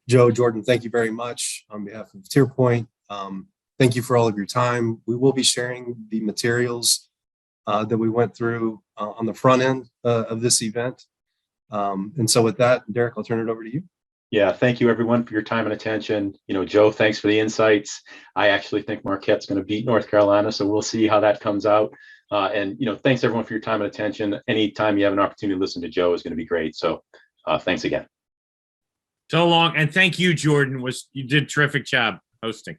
Joe, Jordan, thank you very much on behalf of TierPoint. Thank you for all of your time. We will be sharing the materials that we went through on the front end of this event. And so with that, Derek, I'll turn it over to you.
Yeah, thank you everyone for your time and attention. Joe, thanks for the insights. I actually think Marquette's going to beat North Carolina, so we'll see how that comes out. And thanks everyone for your time and attention. Anytime you have an opportunity to listen to Joe is going to be great. So thanks again.
So long, and thank you, Jordan. You did a terrific job hosting.